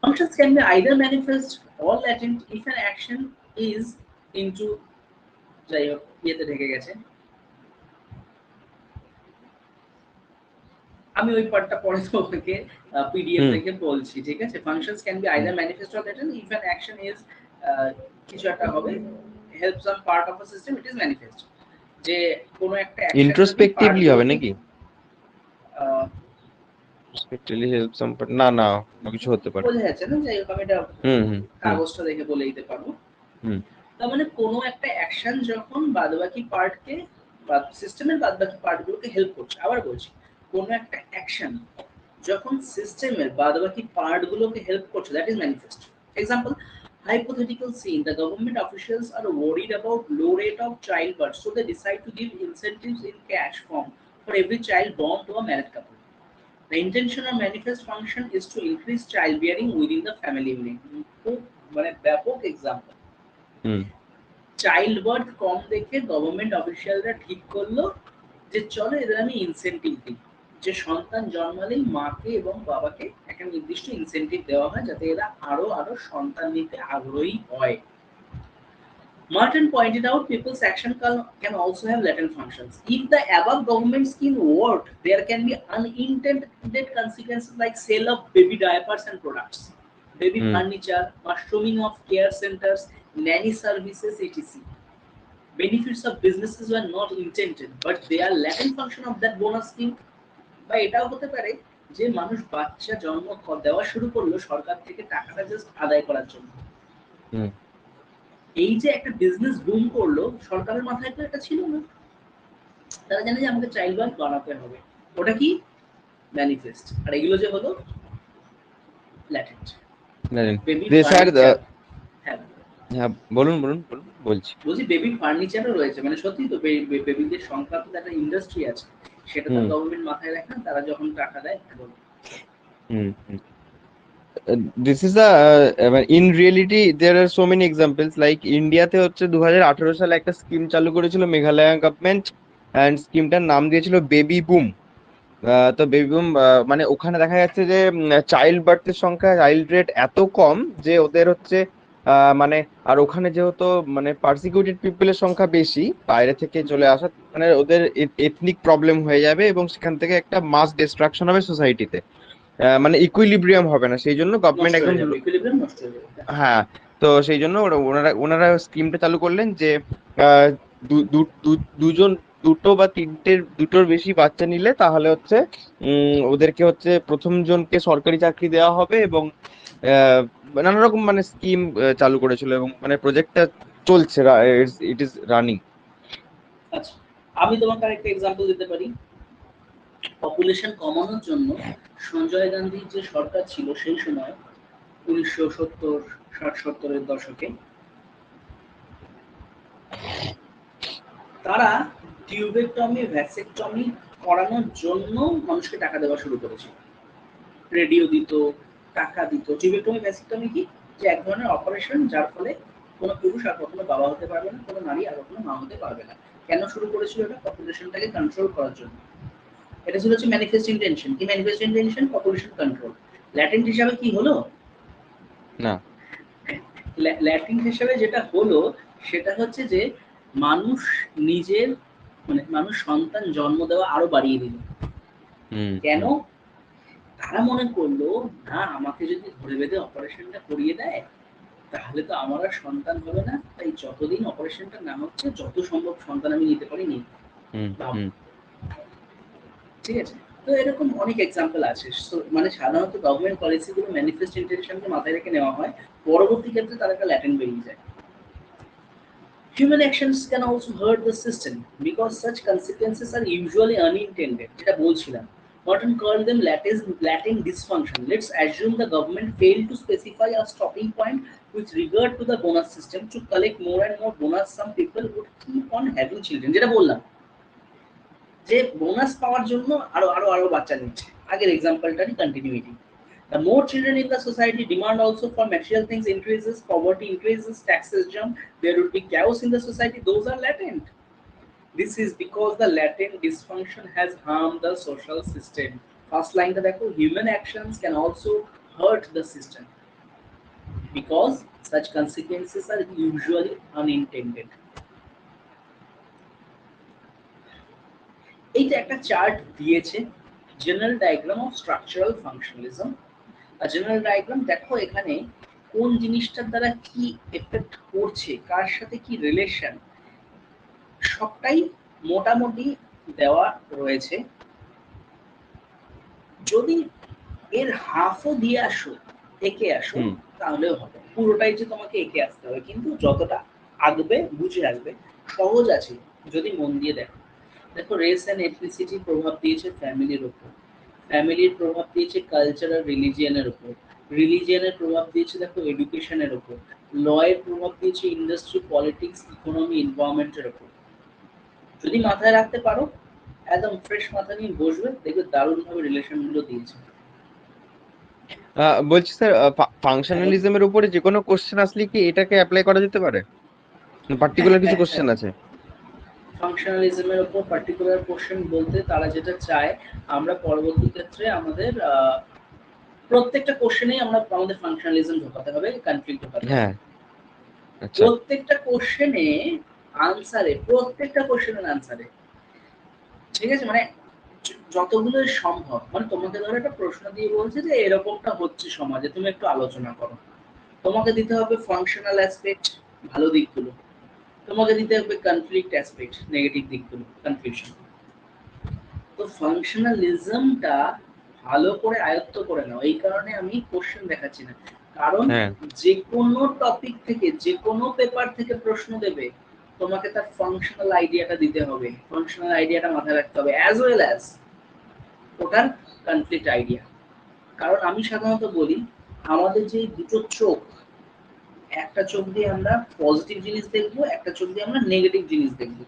Functions can be either manifest or latent if an action is into, যাই হোক ইয়েতে ঢেকে গেছে, আমি ওই পার্টটা পরে তোমাকে পিডিএফ দেখে বলছি, ঠিক আছে? Functions can be either manifest or latent if an action is কিছু একটা হবে, help some part of a system, it is manifest। যে কোন একটা অ্যাকশন ইন্ট্রোস্পেক্টিভলি হবে নাকি? ইন্ট্রোস্পেক্টিভলি হেল্প সাম, না না কিছু হতে পারে, বোঝা যাচ্ছে না? যাই হোক আমি এটা কাগজটা দেখে বলে দিতে পারবো। তার মানে কোন একটা অ্যাকশন যখন বাদবাকি পার্টকে বা সিস্টেমের বাদবাকি পার্টগুলোকে হেল্প করছে, আবার বলছি কোন একটা অ্যাকশন যখন সিস্টেমের বাদবাকি পার্টগুলোকে হেল্প করছে, that is manifest. Example, hypothetical scene, the government officials are worried about low rate of childbirth, so they decide to give incentives in cash form for every child born to a married couple. The intention of manifest function is to increase childbearing within the family unit. মানে ব্যাপক example, child birth কম দেখে government অফিসিয়ালরা ঠিক করলো যে চলো এদের আমি incentive দিই, যে সন্তান জন্মালেই মাকে এবং বাবাকে একটা নির্দিষ্ট ইনসেন্টিভ দেওয়া হয় যাতে এরা আরো আরো সন্তান নিতে আগ্রহী হয়। Martin pointed out people's action can also have latent functions. If the above government scheme worked, there can be unintended consequences like sale of baby diapers and products, baby furniture, mushrooming of care centers, nanny services, etc. Benefits of businesses were not intended, but they are latent function of that bonus scheme. বা এটাও হতে পারে যে মানুষ বাচ্চা জন্ম দেওয়া শুরু করলো সরকার থেকে টাকাটা জাস্ট আদায় করার জন্য। এই যে একটা বিজনেস বুম করলো, সরকারের মাথায় তো এটা ছিল না, তারা জানে যে আমাকে চাইল্ড বার্থ বাড়াতে হবে, ওটা কি ম্যানিফেস্ট। আর এগুলো যে হলো ল্যাটেন্ট। হ্যাঁ বলুন বলুন বলুন, বলছি বেবি ফার্নিচারও রয়েছে, মানে সত্যি তো বেবিদের সংক্রান্ত একটা ইন্ডাস্ট্রি আছে, সেটা তো গভর্নমেন্ট মাথায় রাখে না, তারা যখন টাকা দেয়। This is the in reality there are so many examples, like ইন্ডিয়াতে হচ্ছে 2018 সালে একটা স্কিম চালু করেছিল মেঘালয় গভর্নমেন্ট, এন্ড স্কিমটার নাম দিয়েছিল বেবি বুম। তো বেবি বুম মানে ওখানে দেখা যাচ্ছে যে চাইল্ড বার্থের সংখ্যা, চাইল্ড রেট এত কম যে ওদের হচ্ছে মানে, আর ওখানে যেহেতু মানে পার্সিকিউটেড পিপলের সংখ্যা বেশি বাইরে থেকে চলে আসা, মানে ওদের এথনিক প্রবলেম হয়ে যাবে এবং সেখান থেকে একটা মাস ডিস্ট্রাকশন হবে সোসাইটিতে, মানে ইকুইলিব্রিয়াম হবে না, সেই জন্য গভর্নমেন্ট একদম, হ্যাঁ, তো সেই জন্য ওনারা স্কিমটা চালু করলেন যে দুটো বা দুটোর বেশি বাচ্চা নিলে তাহলে হচ্ছে ওদেরকে হচ্ছে প্রথম জনকে সরকারি চাকরি দেওয়া হবে, এবং নানা রকম মানে স্কিম চালু করেছিল, এবং মানে প্রজেক্টটা চলছে, ইট ইজ রানিং। আচ্ছা, আমি তোমাকে আরেকটা এক্সাম্পল দিতে পারি। পপুলেশন কমানোর জন্য সঞ্জয় গান্ধীর যে সরকার ছিল সেই সময় 1960-70-এর দশকে, তারা টিউবেক্টমি, ভ্যাসেকটমি করানোর জন্য মানুষকে টাকা দেওয়া শুরু করেছিল, রেডিও দিত, টাকা দিত। টিউবেক্টমি, ভ্যাসেকটমি কি, যে এক ধরনের অপারেশন যার ফলে কোনো পুরুষ আর কখনো বাবা হতে পারবে না, কোনো নারী আর কখনো মা হতে পারবে না। কেন শুরু করেছিল এটা? পপুলেশনটাকে কন্ট্রোল করার জন্য। এটা ছিল হচ্ছে ম্যানিফেস্ট ইন্টেনশন। কি manifest intention? Population control. Latent হিসাবে কি হলো না, ল্যাটেন্ট হিসাবে যেটা হলো সেটা হচ্ছে যে মানুষ নিজের মানে মানুষ সন্তান জন্ম দেওয়া আরো বাড়িয়ে দিল। কেন? তারা মনে করলো না আমাকে যদি ধরে বেঁধে অপারেশনটা করিয়ে দেয় তাহলে তো আমার আর সন্তান হবে না, তাই যতদিন অপারেশনটা না হচ্ছে যত সম্ভব সন্তান আমি নিতে পারি নি। ঠিক আছে, তো এরকম অনেক এক্সাম্পল আছে। মানে সাধারণত গভর্নমেন্ট পলিসিগুলো ম্যানিফেস্ট ইন্টেনশনকে মাথায় রেখে নেওয়া হয়, পরবর্তী ক্ষেত্রে তার একটা ল্যাটেন্ট বেরিয়ে যায়। Human actions can also hurt the system because such consequences are usually unintended. যেটা বলছিলাম, Morton called them latent dysfunction. Let's assume the government failed to specify a stopping point with regard to the bonus system. To collect more and more bonus, some people would keep on having children. যেটা বললাম যে bonus পাওয়ার জন্য আরো আরো আরো বাচ্চা নিচ্ছে। আগের এক্সাম্পলটারই continuity. The more children in the society, demand also for material things increases, poverty increases, taxes jump, there would be chaos in the society. Those are latent. This is because the latent dysfunction has harmed the social system. First line টা দেখো, human actions can also hurt the system because such consequences are usually unintended. এইটা একটা chart দিয়েছে, general diagram of structural functionalism. আর general diagram দেখো এখানে কোন জিনিসটার দ্বারা কি এফেক্ট করছে, কার সাথে কি রিলেশন, সবটাই মোটামুটি দেওয়া রয়েছে। যদি এর হাফও দিয়ে আসো, এঁকে আসো, তাহলেও হবে। পুরোটাই যে তোমাকে এঁকে আসতে হবে, কিন্তু যতটা আগবে বুঝে আসবে, সহজ আছে যদি মন দিয়ে দেখো। দেখো রেস অ্যান্ড এথনিসিটি প্রভাব দিয়েছে ফ্যামিলির উপর, ফ্যামিলির প্রভাব দিয়েছে কালচার আর রিলিজিয়ানের উপর, রিলিজিয়ানের প্রভাব দিয়েছে দেখো এডুকেশনের উপর, লয়ের প্রভাব দিয়েছে ইন্ডাস্ট্রি, পলিটিক্স, ইকোনমি, এনভায়রনমেন্টের উপর। যদি মাথায় রাখতে পারো, একদম ফ্রেশ মাথা নিয়ে বসবে, দেখবে দারুণভাবে রিলেশনগুলো দিয়েছে। বলছি স্যার, ফাংশনালিজমের উপরে যে কোনো কোশ্চেন আসলে কি এটাকে অ্যাপ্লাই করা যেতে পারে? পার্টিকুলার কিছু কোশ্চেন আছে? ফাংশনালিজমের উপর পার্টিকুলার কোশ্চেন বলতে তারা যেটা চায়, আমরা পরবর্তী ক্ষেত্রে আমাদের প্রত্যেকটা কোশ্চেনেই আমরা আমাদের ফাংশনালিজম ঢোকাতে হবে, কনফ্লিক্ট ঢোকাতে হবে। হ্যাঁ, আচ্ছা। প্রত্যেকটা কোশ্চেনে আনসারে, প্রত্যেকটা কোশ্চেনের আনসারে, ঠিক আছে, মানে যতগুলো সম্ভব, মানে তোমাকে ধরো একটা প্রশ্ন দিয়ে বলছে যে এরকমটা হচ্ছে সমাজে, তুমি একটু আলোচনা করো, তোমাকে দিতে হবে ফাংশনাল অ্যাসপেক্ট, ভালো দিকগুলো, তোমাকে দিতে হবে কনফ্লিক্ট অ্যাসপেক্ট, নেগেটিভ দিকগুলো, কনফিউশন। তো ফাংশনালিজমটা ভালো করে আয়ত্ত করে নাও। এই কারণে আমি কোশ্চেন দেখাচ্ছি না, কারণ যে কোনো টপিক থেকে, যে কোনো পেপার থেকে প্রশ্ন দেবে, তোমাকে তার ফাংশনাল আইডিয়াটা দিতে হবে, ফাংশনাল আইডিয়াটা মাথায় রাখতে হবে, অ্যাজ ওয়েল অ্যাজ ওটার কনফ্লিক্ট আইডিয়া। কারণ আমি সাধারণত বলি, আমাদের যে দুটো চোখ, একটা চোখ দিয়ে আমরা পজিটিভ জিনিস দেখবো, একটা চোখ দিয়ে আমরা নেগেটিভ জিনিস দেখবো,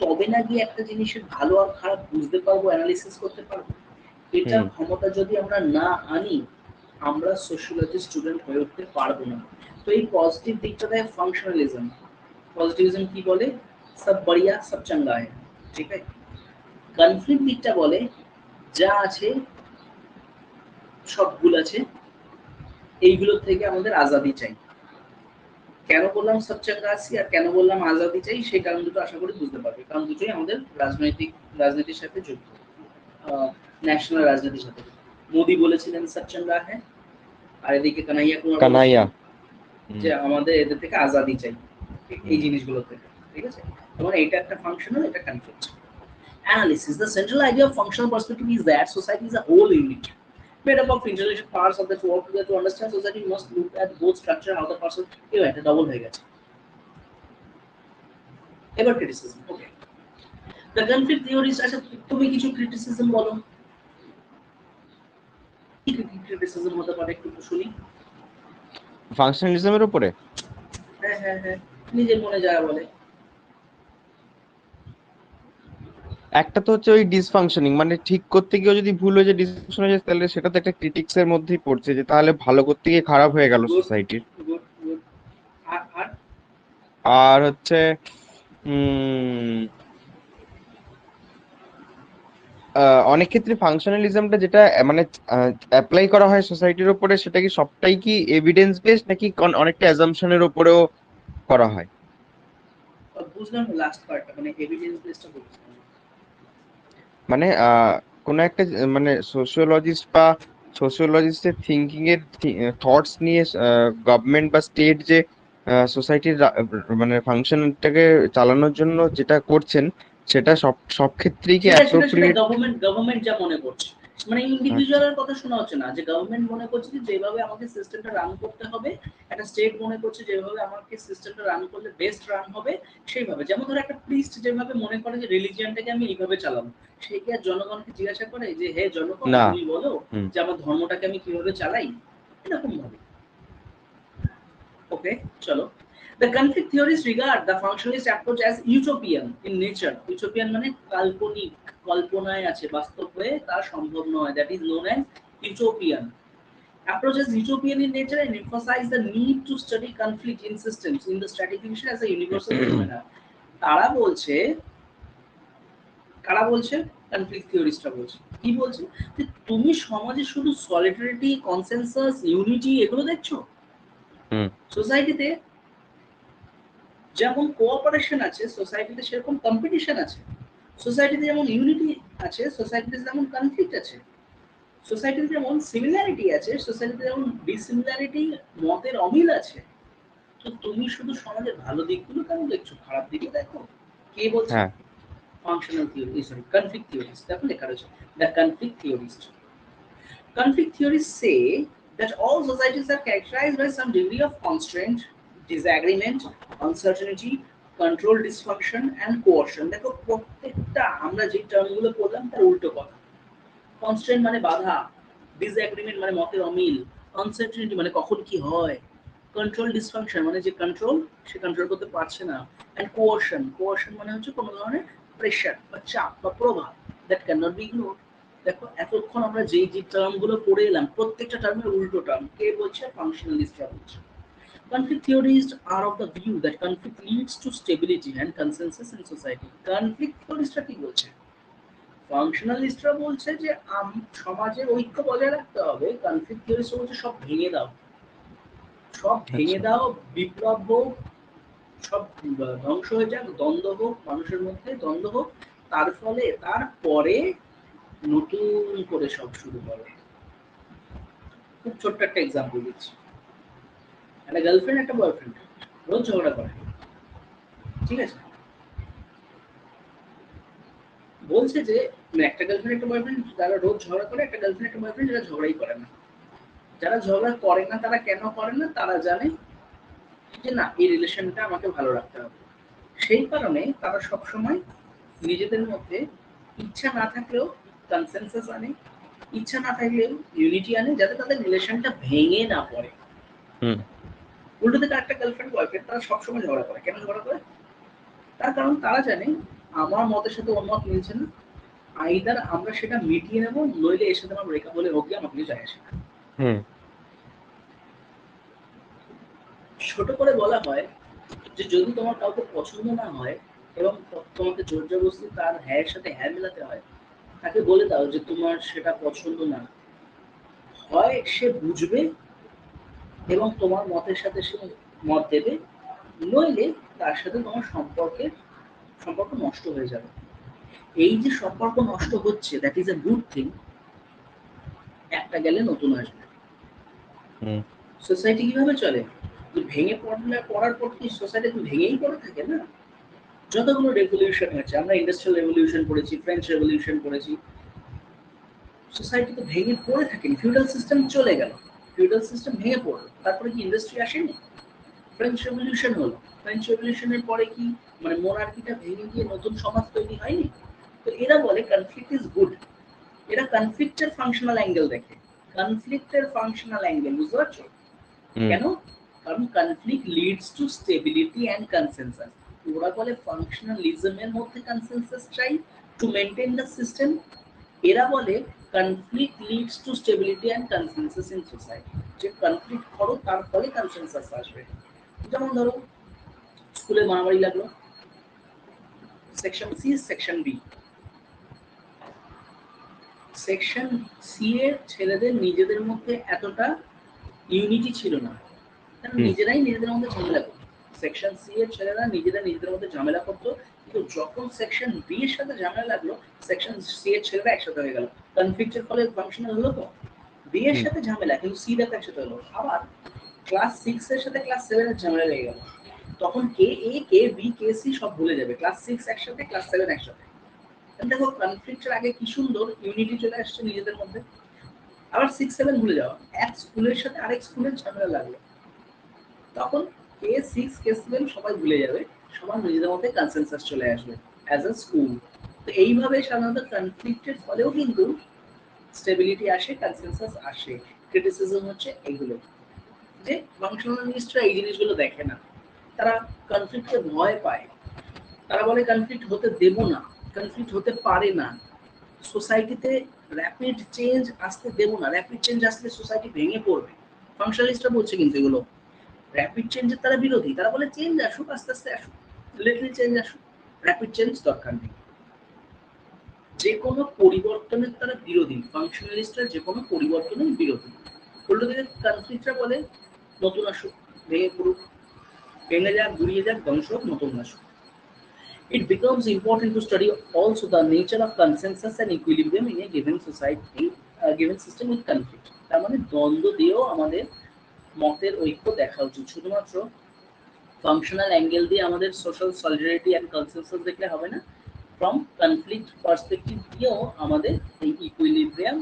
তবে না গিয়ে একটা জিনিসের ভালো আর খারাপ বুঝতে পারবো, অ্যানালিসিস করতে পারবো। এটার ক্ষমতা যদি আমরা না আনি, আমরা সোশিওলজি স্টুডেন্ট হয়ে উঠতে পারবো না। তো এই পজিটিভ দিকটা দেয় ফাংশনালিজম। পজিটিভিজম কি বলে? সব বড়িয়া, সব চঙ্গা है, ঠিক আছে। কনফ্লিক্ট দিকটা বলে যা আছে সব ভুল আছে, এইগুলোর থেকে আমাদের আজাদি চাই। কেন বললাম সব চঙ্গা আছি আর কেন বললাম আজাদি চাই, সেই কারণ দুটো আশা করি বুঝতে পারবে, কারণ দুটোই আমাদের রাজনীতির সাথে যুক্ত, ন্যাশনাল রাজনীতির সাথে। মোদি বলেছিলেন সব চঙ্গা হ্যাঁ, আর এদিকে কানাইয়া কুমার যে আমাদের এদের থেকে আজাদি চাই, এই জিনিসগুলো থেকে, ঠিক আছে। তোমার এটা একটা ফাংশনাল, এটা conflict. Analysis. The central idea of functional perspective is that society is a whole unit made up of interrelated parts of the work together. To understand society, we must look at both structure, how the person এটা double হয়ে গেছে। এবার criticism. Okay, the conflict theories. আচ্ছা তুমি কিছু criticism বলো, কি criticism হতে পারে একটু শুনি ফাংশনালিজমের উপরে। হ্যাঁ হ্যাঁ হ্যাঁ, নিজের মনে যা বলে। একটা তো হচ্ছে ওই ডিসফাংশনিং, মানে ঠিক করতে গিয়ে যদি ভুল হয়ে যায়, ডিসফাংশন হয়ে যায়, তাহলে সেটা তো একটা ক্রিটিক্স এর মধ্যেই পড়ছে, যে তাহলে ভালো করতে গিয়ে খারাপ হয়ে গেল সোসাইটির। আর হচ্ছে অনেক ক্ষেত্রে ফাংশনালিজমটা যেটা মানে অ্যাপ্লাই করা হয় সোসাইটির উপরে, সেটা কি সবটাই কি এভিডেন্স বেসড নাকি অনেকটা অ্যাজাম্পশনের উপরেও করা হয়? বুঝলাম লাস্ট পার্টটা, মানে এভিডেন্স বেসডটা বলছি। মানে কোন একটা মানে সোশিওলজিস্টের থিঙ্কিং এর থটস নিয়ে গভর্নমেন্ট বা স্টেট যে সোসাইটির মানে ফাংশনটাকে চালানোর জন্য যেটা করছেন, সেটা সব ক্ষেত্রেই কি অ্যাপ্রোপ্রিয়েট? গভর্নমেন্ট যা মনে করছে, মানে ইন্ডিভিজুয়ালের কথা শোনা হচ্ছে না, যে গভর্নমেন্ট মনে করছে যে যেভাবে আমাকে সিস্টেমটা রান করতে হবে, একটা স্টেট মনে করছে যেভাবে আমাকে সিস্টেমটা রান করলে বেস্ট রান হবে সেইভাবে। যেমন ধরো একটা প্রিস্ট যেভাবে মনে করে যে রিলিজিয়নটাকে আমি এইভাবে চালাবো, সে কি আর জনগণকে জিজ্ঞাসা করে যে হে জনগণ তুমি বলো যে আমার ধর্মটাকে আমি কিভাবে চালাই, এরকম ভাবে। ওকে চলো। The conflict theories regard the functionalist approach as utopian in nature. Utopian মানে কাল্পনিক, কল্পনায় আছে, বাস্তব হয়ে তা সম্ভব নয়। That is known as utopian. Approach as utopian in nature and emphasize the need to study conflict in systems in the stratification as a universal phenomena. তারা বলছে, কারা বলছে? কনফ্লিক্ট থিওরিস্টরা বলছে। কি বলছে? যে তুমি সমাজে শুধু সলিডারিটি, কনসেনসাস, ইউনিটি এগুলো দেখছো। সোসাইটিতে যেমন কোঅপারেশন আছে, সোসাইটিতে সেরকম কম্পিটিশন আছে। সোসাইটিতে যেমন ইউনিটি আছে, সোসাইটিতে যেমন কনফ্লিক্ট আছে। সোসাইটিতে যেমন সিমিলারিটি আছে, সোসাইটিতে যেমন ডিসিমিলারিটি, মতের অমিল আছে। তো তুমি শুধু সমাজের ভালো দিকগুলো কেন দেখছো, খারাপ দিকও দেখো। কে বলছে? হ্যাঁ functional theory, sorry, conflict theories. দেখো লেখা রয়েছে the conflict theorists. Conflict theories say that all societies are characterized by some degree of constraint, disagreement, uncertainty, control dysfunction and coercion. দেখো প্রত্যেকটা আমরা যে টার্মগুলো পড়লাম তার উল্টো কথা। কনস্ট্রেন্ট মানে বাধা, ডিসএগ্রিমেন্ট মানে মতের অমিল, আনসার্টেনিটি মানে কখন কি হয়, কন্ট্রোল ডিসফাংশন মানে যে কন্ট্রোল সে কন্ট্রোল করতে পারছে না, এন্ড কোয়ারশন, কোয়ারশন মানে হচ্ছে কোনো ধরনের প্রেশার বা চাপ বা প্রভাব that can not be ignored. দেখো এতক্ষণ আমরা যেই যে টার্মগুলো পড়ে এলাম প্রত্যেকটা টার্মের উল্টো টার্ম কে বলছে? ফাংশনালিস্টরা বলছে। Conflict theorists are of the view that conflict leads to stability and consensus in society. Conflict theorists কি বলছে? ফাংশনালিস্টরা বলছে যে সমাজের ঐক্য বজায় রাখতে হবে। কনফ্লিক্ট থিওরিস্ট বলছে সব ভেঙে দাও, সব ভেঙে আচ্ছা দাও, বিপ্লব হোক, সব ধ্বংস হয়ে যাক, দ্বন্দ্ব হোক, মানুষের মধ্যে দ্বন্দ্ব হোক, তার ফলে তারপরে নতুন করে সব শুরু হবে। খুব ছোট্ট একটা এক্সাম্পল দিচ্ছি। একটা গার্লফ্রেন্ড একটা বয়ফ্রেন্ড রোজ ঝগড়া করে, ঠিক আছে? বলছে যে একটা গার্লফ্রেন্ড একটা বয়ফ্রেন্ড যারা রোজ ঝগড়া করে, একটা গার্লফ্রেন্ড একটা বয়ফ্রেন্ড যারা ঝগড়াই করে না। যারা ঝগড়া করে না তারা কেন করে না? তারা জানে যে না, এই রিলেশনটা আমাকে ভালো রাখতে হবে। সেই কারণে তারা সবসময় নিজেদের মধ্যে ইচ্ছা না থাকলেও কনসেনসাস আনে, ইচ্ছা না থাকলেও ইউনিটি আনে, যাতে তাদের রিলেশনটা ভেঙে না পড়ে। হুম উল্টো দিকে একটা গার্লফ্রেন্ড বয়ফ্রেন্ড তারা সবসময় ঝগড়া করে। কেন ঝগড়া করে? তার কারণ তারা জানে আমার মতের সাথে ওর মত মিলছে না, আইদার আমরা সেটা মিটিয়ে নেবো, নইলে এর সাথে আমার ব্রেকআপ হলে হোক, আমার কিছু যায় আসে না। হুম ছোট করে বলা হয় যে যদি তোমার কাউকে পছন্দ না হয় এবং তোমাকে জোর জবরদস্তি তার হ্যাঁ সাথে হ্যাঁ মেলাতে হয়, তাকে বলে দাও যে তোমার সেটা পছন্দ না। হয় সে বুঝবে এবং তোমার মতের সাথে সে মত দেবে, নইলে তার সাথে তোমার সম্পর্ক নষ্ট হয়ে যাবে। এই যে সম্পর্ক নষ্ট হচ্ছে, that is a good thing. একটা গেলে নতুন আসবে। হুম সোসাইটি কিভাবে চলে? ভেঙে পড়ার পর কি সোসাইটি ভেঙেই পড়ে থাকে না? যতগুলো রেভলিউশন হয়েছে, আমরা ইন্ডাস্ট্রিয়াল রেভলিউশন পড়েছি, ফ্রেঞ্চ রেভলিউশন পড়েছি, সোসাইটি তো ভেঙে পড়ে থাকেনি। ফিউডাল সিস্টেম চলে গেল, ফিউডাল সিস্টেম ভেঙে পড়লো, তারপরে কি ইন্ডাস্ট্রি আসেনি? ফ্রেঞ্চ রেভলিউশন হলো, ফ্রেঞ্চ রেভলিউশনের পরে কি মানে মোনার্কিটা ভেঙে গিয়ে নতুন সমাজ তৈরি হয়নি? তো এরা বলে কনফ্লিক্ট ইজ গুড। এরা কনফ্লিক্টের ফাংশনাল অ্যাঙ্গেল দেখে, কনফ্লিক্টের ফাংশনাল অ্যাঙ্গেল, বুঝতে পারছো? হুম কেন? কারণ conflict leads to stability and consensus. ওরা বলে ফাংশনালিজমের মধ্যে কনসেনসাস চাই টু মেনটেন দ্য সিস্টেম। এরা বলে conflict leads to stability and consensus in society. যে কনফ্লিক্ট করো তার ফলে কনসেনসাস আসবে। যেমন ধরো স্কুলে মারামারি লাগলো, section C section B. Section C এর ছেলেদের নিজেদের মধ্যে এতটা ইউনিটি ছিল না, কারণ হুম নিজেরাই নিজেদের মধ্যে ঝামেলা করতো। সেকশন সি এর ছেলেরা নিজেদের মধ্যে ঝামেলা করতো, কিন্তু যখন সেকশন বি এর সাথে ঝামেলা লাগলো, সেকশন সি এর ছেলেরা একসাথে হয়ে গেল। কনফ্লিক্টের ফলে ফাংশনাল হলো তো। বি এর হুম সাথে ঝামেলা, কিন্তু সি রা তো একসাথে হলো। আবার ক্লাস 6 এর সাথে ক্লাস 7 এর ঝামেলা লেগে গেল, তখন কে এ কে বি কে সি সব ভুলে যাবে, ক্লাস 6 একসাথে, ক্লাস 7 একসাথে। দেখো কনফ্লিক্টের আগে কি সুন্দর ইউনিটি চলে আসছে নিজেদের মধ্যে। আবার 6-7 ভুলে যাওয়া, এক স্কুলের সাথে আরেক স্কুলের ঝামেলা লাগলো, তখন কে 6 কে 7 সবাই ভুলে যাবে, সবার নিজেদের মধ্যে কনসেনসাস চলে আসবে অ্যাজ আ স্কুল। তো এইভাবে সাধারণত কনফ্লিক্টের ফলেও কিন্তু স্টেবিলিটি আসে, কনসেনসাস আসে। ক্রিটিসিজম হচ্ছে এগুলো, যে ফাংশনালিস্টরা এই জিনিসগুলো দেখে না, তারা কনফ্লিক্টকে ভয় পায়। তারা বলে কনফ্লিক্ট হতে দেব না, কনফ্লিক্ট হতে পারে না, সোসাইটিতে র্যাপিড চেঞ্জ আসতে দেব না, র্যাপিড চেঞ্জ আসলে সোসাইটি ভেঙে পড়বে। ফাংশনালিস্টরা বলছে কিন্তু এগুলো র্যাপিড চেঞ্জের তারা বিরোধী। তারা বলে চেঞ্জ আসুক, আস্তে আস্তে আসুক, লিটল চেঞ্জ আসুক, র্যাপিড চেঞ্জ দরকার নেই, যে কোনো পরিবর্তনের তারা বিরোধী, ফাংশনালিস্টরা যে কোনো পরিবর্তনের বিরোধী। উল্টো দিকে কনফ্লিক্টরা বলে নতুন আসুক, ভেঙে পড়ুক, ভেঙে যাক, গুড়িয়ে যাক, ধ্বংস হোক, নতুন আসুক। It becomes important to study also the nature of consensus and equilibrium in a given society, given system with conflict. তার মানে দ্বন্দ্ব দিয়েও আমাদের মতের ঐক্য দেখা উচিত। শুধুমাত্র ফাংশনাল অ্যাঙ্গেল দিয়ে আমাদের সোশ্যাল সলিডারিটি অ্যান্ড কনসেনসাস দেখলে হবে না, ফ্রম কনফ্লিক্ট পার্সপেক্টিভ দিয়েও আমাদের এই ইকুইলিব্রিয়াম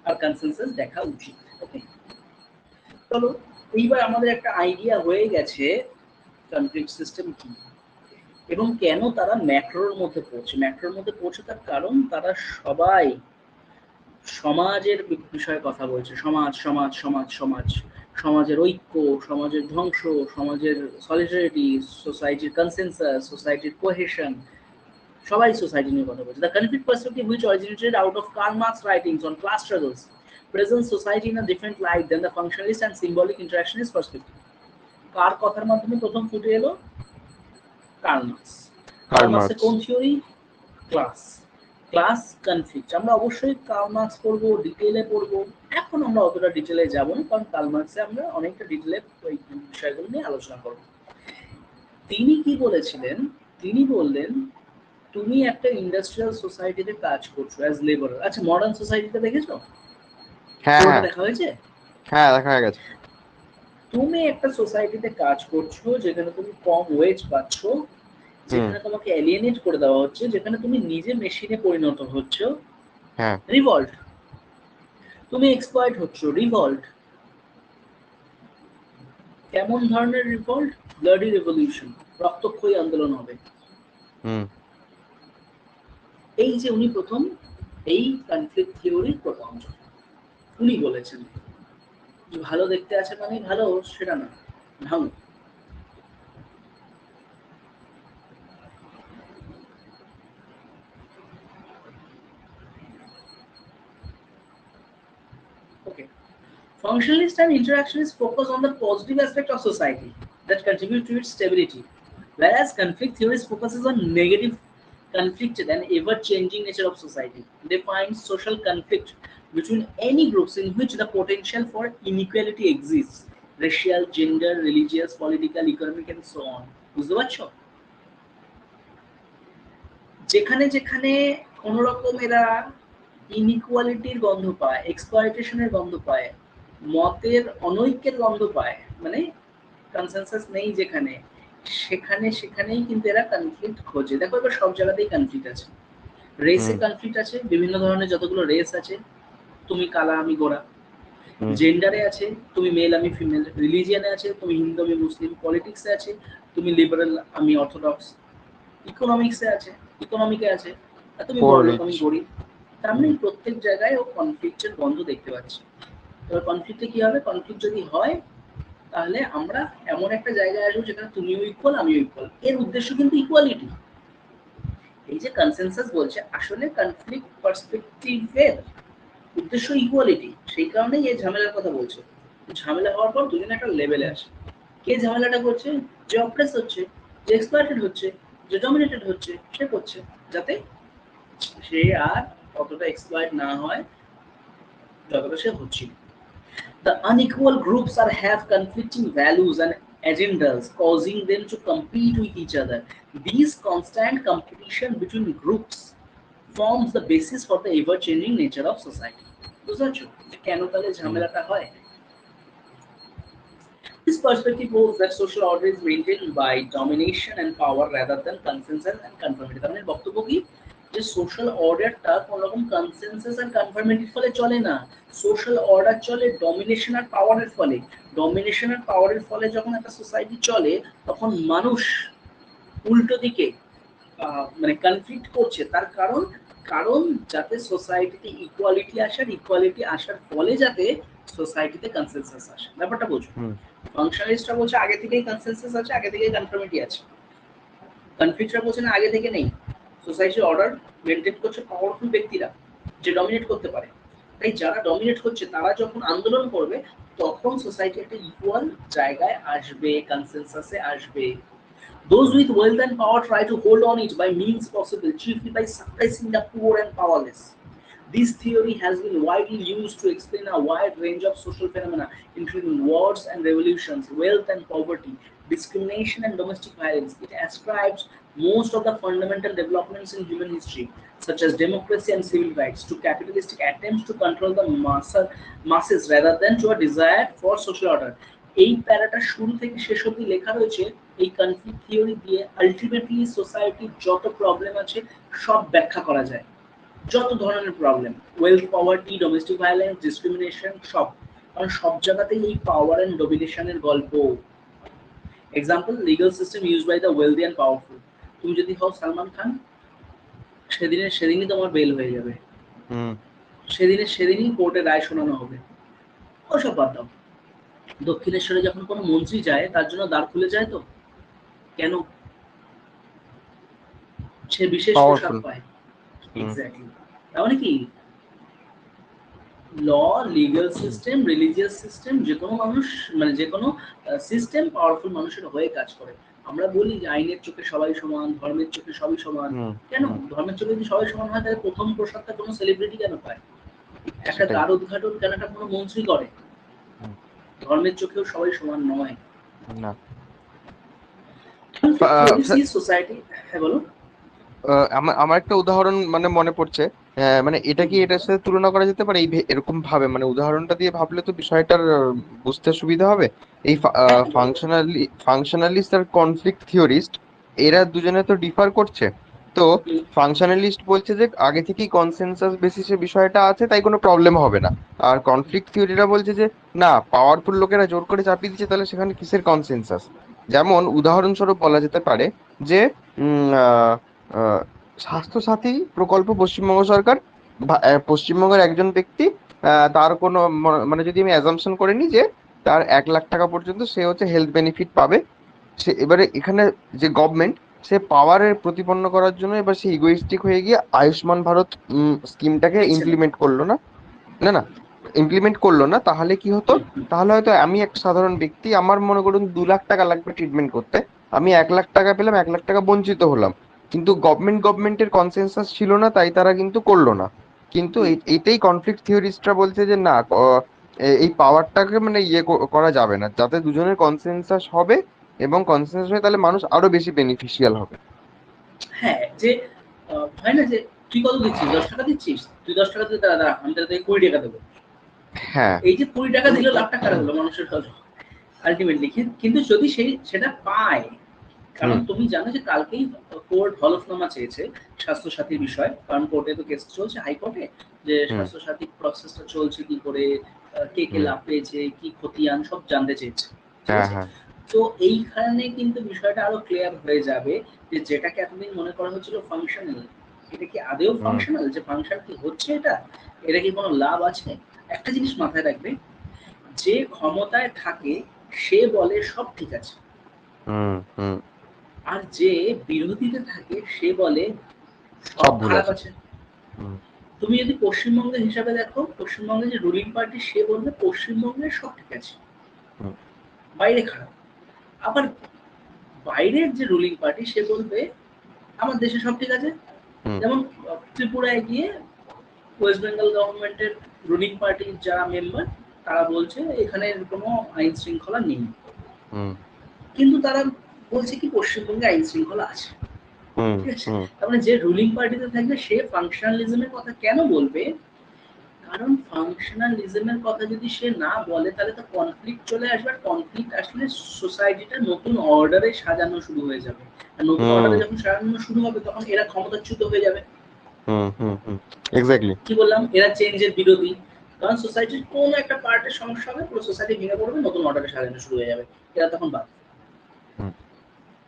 আর কনসেনসাস দেখা উচিত। ওকে, চলো এইবার আমাদের একটা আইডিয়া হয়ে গেছে কনফ্লিক্ট সিস্টেম কি এবং কেন তারা ম্যাক্রোর মধ্যে পড়ছে। ম্যাক্রোর মধ্যে পড়ছে তার কারণ তারা সবাই সমাজের বিষয়ে কথা বলছে। সমাজ সমাজ সমাজ সমাজ, সমাজের ঐক্য, সমাজের ধ্বংস, সমাজের সলিডারিটি, সোসাইটির কনসেনসাস, সোসাইটির কোহেশন, সবাই সোসাইটি নিয়ে কথা বলছে। The conflict perspective which originated out of Karl Marx writings on class struggles presents society in a different light than the functionalist and symbolic interactionist perspective. কার কথার মাধ্যমে প্রথম ফুটে এলো? Karl Marx. কার্ল মার্কসের কোন থিওরি? Class conflict. আমরা অবশ্যই Karl Marx পড়বো, ডিটেইলে পড়বো। এখন আমরা অতটা ডিটেইলে যাব না, কারণ কার্ল মার্কসে আমরা অনেকটা ডিটেইলে ওই বিষয়গুলো নিয়ে আলোচনা করব। তিনি কি বলেছিলেন? তিনি বললেন তুমি একটা ইন্ডাস্ট্রিয়াল সোসাইটিতে কাজ করছো অ্যাজ লেবারার। আচ্ছা, মডার্ন সোসাইটিতে দেখেছো? হ্যাঁ দেখা হয়েছে? হ্যাঁ, দেখা হয়ে গেছে। তুমি একটা সোসাইটিতে কাজ করছো যেখানে তুমি কম ওয়েজ পাচ্ছ, যেখানে তোমাকে এলিয়েনেট করে দেওয়া হচ্ছে, যেখানে তুমি নিজে মেশিনে পরিণত হচ্ছ, হ্যাঁ, রিভল্ট। তুমি এক্সপ্লয়েট হচ্ছ, রিভল্ট। কেমন ধরনের রিভল্ট? ব্লাডি রেভলিউশন, রক্তক্ষয়ী আন্দোলন হবে। এই যে উনি প্রথম এই কনফ্লিক্ট থিওরির প্রবন্ধক, উনি বলেছেন যে ভালো দেখতে আছে মানে ভালো, সেটা না, ভালো। Okay. Functionalist and interactionist focus on the positive aspect of society that contribute to its stability, whereas conflict theorist focuses on negative, conflicted and ever-changing nature of society. They find social conflict between any groups in which the potential for inequality exists, racial, gender, religious, political, economic and so on. বুঝতে পারছো? যেখানে যেখানে কোনো রকম এরা ইনইকুয়ালিটির গন্ধ পায়, এক্সপ্লয়টেশনের গন্ধ পায়, মতের অনৈক্যের গন্ধ পায়, মানে কনসেনসাস নেই যেখানে, সেখানেই কিন্তু এরা কনফ্লিক্ট খোঁজে। দেখো এবার সব জায়গাতেই কনফ্লিক্ট আছে। রেসে কনফ্লিক্ট আছে, বিভিন্ন ধরনের যতগুলো রেস আছে, তুমি কালা আমি গোরা। জেন্ডারে আছে, তুমি মেল আমি ফিমেল। রিলিজিয়ানে আছে, তুমি হিন্দু আমি মুসলিম। পলিটিক্সে আছে, তুমি লিবারেল আমি অর্থোডক্স। ইকোনমিক্সে আছে, ইকোনমিকে আছে, আর তুমি বড়লোক আমি গরিব। তার মানে প্রত্যেক জায়গায় ও কনফ্লিক্টের গন্ধ দেখতে পাচ্ছি। এবার কনফ্লিক্টে কি হবে? কনফ্লিক্ট যদি হয় তাহলে আমরা এমন একটা জায়গায় আসবো যেখানে তুমিও ইকুয়াল আমিও ইকুয়াল। এর উদ্দেশ্য কিন্তু ইকুয়ালিটি। এই যে কনসেনসাস বলছে, আসলে কনফ্লিক্ট পার্সপেক্টিভের উদ্দেশ্য ইকুয়ালিটি। সেই কারণেই এই ঝামেলার কথা বলছে। ঝামেলা হওয়ার পর দুজনে একটা লেভেলে আসে। কে ঝামেলাটা করছে? যে অপ্রেস হচ্ছে, যে এক্সপ্লয়েটেড হচ্ছে, যে ডমিনেটেড হচ্ছে, সে করছে, যাতে সে আর অতটা এক্সপ্লয়েট না হয় যতটা সে হচ্ছিল। The unequal groups have conflicting values and agendas, causing them to compete with each other. These constant competition between groups forms the basis for the ever-changing nature of society. বুঝতে পারছো কেন তাহলে ঝামেলাটা হয়? This perspective holds that social order is maintained by domination and power rather than consensus and conformity. তার মানে বক্তব্য কি? যে সোশ্যাল অর্ডারটা কোন রকম কনসেনসাস আর কনফর্মিটির ফলে চলে না। সোশ্যাল অর্ডার চলে ডমিনেশন আর পাওয়ারের ফলে। ডমিনেশন আর পাওয়ারের ফলে যখন একটা সোসাইটি চলে, তখন মানুষ উল্টো দিকে মানে কনফ্লিক্ট করছে। তার কারণ যাতে সোসাইটিতে ইকুয়ালিটি আসার, ইকুয়ালিটি আসার ফলে যাতে সোসাইটিতে কনসেনসাস আসে। ব্যাপারটা বুঝো। ফাংশনালিস্টরা বলছে আগে থেকেই কনসেনসাস আছে, আগে থেকেই কনফর্মিটি আছে। কনফ্লিক্টরা বলছে না, আগে থেকে নেই। সোসাইটির অর্ডার মেনটেন করছে পাওয়ারফুল ব্যক্তিরা, যে ডমিনেট করতে পারে। তাই যারা ডমিনেট করছে তারা যখন আন্দোলন করবে, তখন সোসাইটি একটা ইকুয়াল জায়গায় আসবে, কনসেনসাসে আসবে। Those with wealth and power try to hold on it by means possible, chiefly by suppressing the poor and powerless. This theory has been widely used to explain a wide range of social phenomena, including wars and revolutions, wealth and poverty, discrimination and domestic violence. It ascribes most of the fundamental developments in human history, such as democracy and civil rights, to capitalistic attempts to control the masses rather than to a desire for social order. এই প্যারাটা শুরু থেকে শেষ অবধি লেখা রয়েছে এই conflict theory দিয়ে ultimately সোসাইটির যত প্রবলেম আছে সব ব্যাখ্যা করা যায়, যত ধরনের problem, wealth, poverty, domestic violence, discrimination, সব, কারণ সব জায়গাতেই এই পাওয়ার অ্যান্ড ডমিনেশনের গল্প। Example, legal system use by the wealthy and powerful. তুমি যদি হও সালমান খান, সেদিনই তোমার বেল হয়ে যাবে, সেদিনই কোর্টে রায় শোনানো হবে। ওসব বাদ দাও, দক্ষিণেশ্বরে যখন কোনো মন্ত্রী যায় তার জন্য দ্বার খুলে যায় তো কেন? সে বিশেষ পোশাক পায়। এক্স্যাক্টলি। তার মানে কি, ল, লিগাল সিস্টেম, রিলিজিয়াস সিস্টেম, যে কোনো মানুষ মানে যে কোনো সিস্টেম পাওয়ারফুল মানুষের হয়ে কাজ করে। আমরা বলি যে আইনের চোখে সবাই সমান, ধর্মের চোখে সবাই সমান। কেন ধর্মের চোখে যদি সবাই সমান হয় তাহলে প্রথম প্রসাদটা কোনো সেলিব্রিটি কেন পায়? একটা দ্বার উদ্ঘাটন কেন একটা কোনো মন্ত্রী করে? ধর্মের চোখেও সবাই সমান নয় না। সোসাইটি, হ্যাঁ বলো। আমার একটা উদাহরণ মানে মনে পড়ছে, মানে এটা কি এটার সাথে তুলনা করা যেতে পারে? এই এরকম ভাবে মানে উদাহরণটা দিয়ে ভাবলে তো বিষয়টার বুঝতে সুবিধা হবে। এই ফাংশনালিস্ট আর কনফ্লিক্ট থিওরিস্ট, এরা দুজনে তো ডিফার করছে। তো ফাংশনালিস্ট বলছে যে আগে থেকেই কনসেনসাস বেসিসে বিষয়টা আছে, তাই কোনো প্রবলেম হবে না। আর কনফ্লিক্ট থিওরিরা বলছে যে না, পাওয়ারফুল লোকেরা জোর করে চাপিয়ে দিচ্ছে, তাহলে সেখানে কিসের কনসেনসাস? যেমন উদাহরণস্বরূপ বলা যেতে পারে যে স্বাস্থ্যসাথী প্রকল্প পশ্চিমবঙ্গ সরকার, পশ্চিমবঙ্গের একজন ব্যক্তি, তার কোনো মানে যদি আমি অ্যাজাম্পশন করে নিই যে তার 1,00,000 টাকা পর্যন্ত সে হচ্ছে হেলথ বেনিফিট পাবে, সে এবারে এখানে যে গভর্নমেন্ট সে পাওয়ারের প্রতিপন্ন করার জন্য এবার সে ইগোইস্টিক হয়ে গিয়ে আয়ুষ্মান ভারত স্কিমটাকে ইমপ্লিমেন্ট করলো না। না না, ইমপ্লিমেন্ট করলো না, তাহলে কি হতো? তাহলে হয়তো আমি এক সাধারণ ব্যক্তি, আমার মনে করুন 2,00,000 টাকা লাগবে ট্রিটমেন্ট করতে, আমি 1,00,000 টাকা পেলাম, 1,00,000 টাকা বঞ্চিত হলাম। কিন্তু গভর্নমেন্টের কনসেনসাস ছিল না, তাই তারা কিন্তু করলো না। কিন্তু এইটাই কনফ্লিক্ট থিওরিস্টরা বলছে যে না, এই পাওয়ারটাকে মানে করা যাবে না, যাতে দুজনের কনসেনসাস হবে, এবং কনসেনসাস হয় তাহলে মানুষ আরো বেশি বেনিফিশিয়াল হবে। হ্যাঁ, যে হয় না যে তুই কত দিচ্ছিস, 10 টাকা দিচ্ছিস, তুই 10 টাকা দিতে দাদা আমি তাদের 20 টাকা দেবো। হ্যাঁ, এই যে 20 টাকা দিল লাখ টাকা হলো মানুষের হলো আলটিমেটলি। কিন্তু যদি সেটা পায়, কারণ তুমি জানো যে কালকেই কোর্ট হলফনামা চেয়েছে স্বাস্থ্যসাথীর বিষয়, কারণ কোর্টে তো কেস চলছে হাইকোর্টে যে স্বাস্থ্যসাথী প্রসেসটা চলছে কি করে, কে কে লাভ পেয়েছে, কি খতিয়ান, সব জানতে চেয়েছে। ঠিক আছে? তো এইখানে কিন্তু বিষয়টা আরো ক্লিয়ার হয়ে যাবে যে যেটাকে এতদিন মনে করা হচ্ছিল ফাংশনাল, এটা কি আদেও ফাংশনাল, যে ফাংশন কি হচ্ছে, এটা কি কোনো লাভ আছে? একটা জিনিস মাথায় রাখবে, যে ক্ষমতায় থাকে সে বলে সব ঠিক আছে, আর যে বিরোধীতে থাকে সে বলে সব খারাপ আছে। তুমি যদি পশ্চিমবঙ্গের হিসাবে দেখো, পশ্চিমবঙ্গের যে রুলিং পার্টি সে বলবে পশ্চিমবঙ্গের সব ঠিক আছে, বাইরে খারাপ। আবার বাইরের যে রুলিং পার্টি সে বলবে আমার দেশে সব ঠিক আছে। যেমন ত্রিপুরায় গিয়ে ওয়েস্ট বেঙ্গল গভর্নমেন্টের রুলিং পার্টির যারা মেম্বার তারা বলছে এখানে কোনো আইন শৃঙ্খলা নেই, কিন্তু তারা বলছে কি পশ্চিমবঙ্গে আইন শৃঙ্খলা আছে। ঠিক আছে? তার মানে যে রুলিং পার্টিতে থাকবে সে ফাংশনালিজমের কথা কেন বলবে? কারণ ফাংশনালিজমের কথা যদি সে না বলে তাহলে তো কনফ্লিক্ট চলে আসবে, আর কনফ্লিক্ট আসলে সোসাইটিটা নতুন অর্ডারে সাজানো শুরু হয়ে যাবে, আর নতুন অর্ডারে যখন সাজানো শুরু হবে তখন এরা ক্ষমতাচ্যুত হয়ে যাবে। এক্স্যাক্টলি কি বললাম, এরা চেঞ্জের বিরোধী, কারণ সোসাইটির কোন একটা পার্টের সমস্যা হবে, পুরো সোসাইটি ভেঙে পড়বে, নতুন অর্ডারে সাজানো শুরু হয়ে যাবে, এরা তখন বাদ।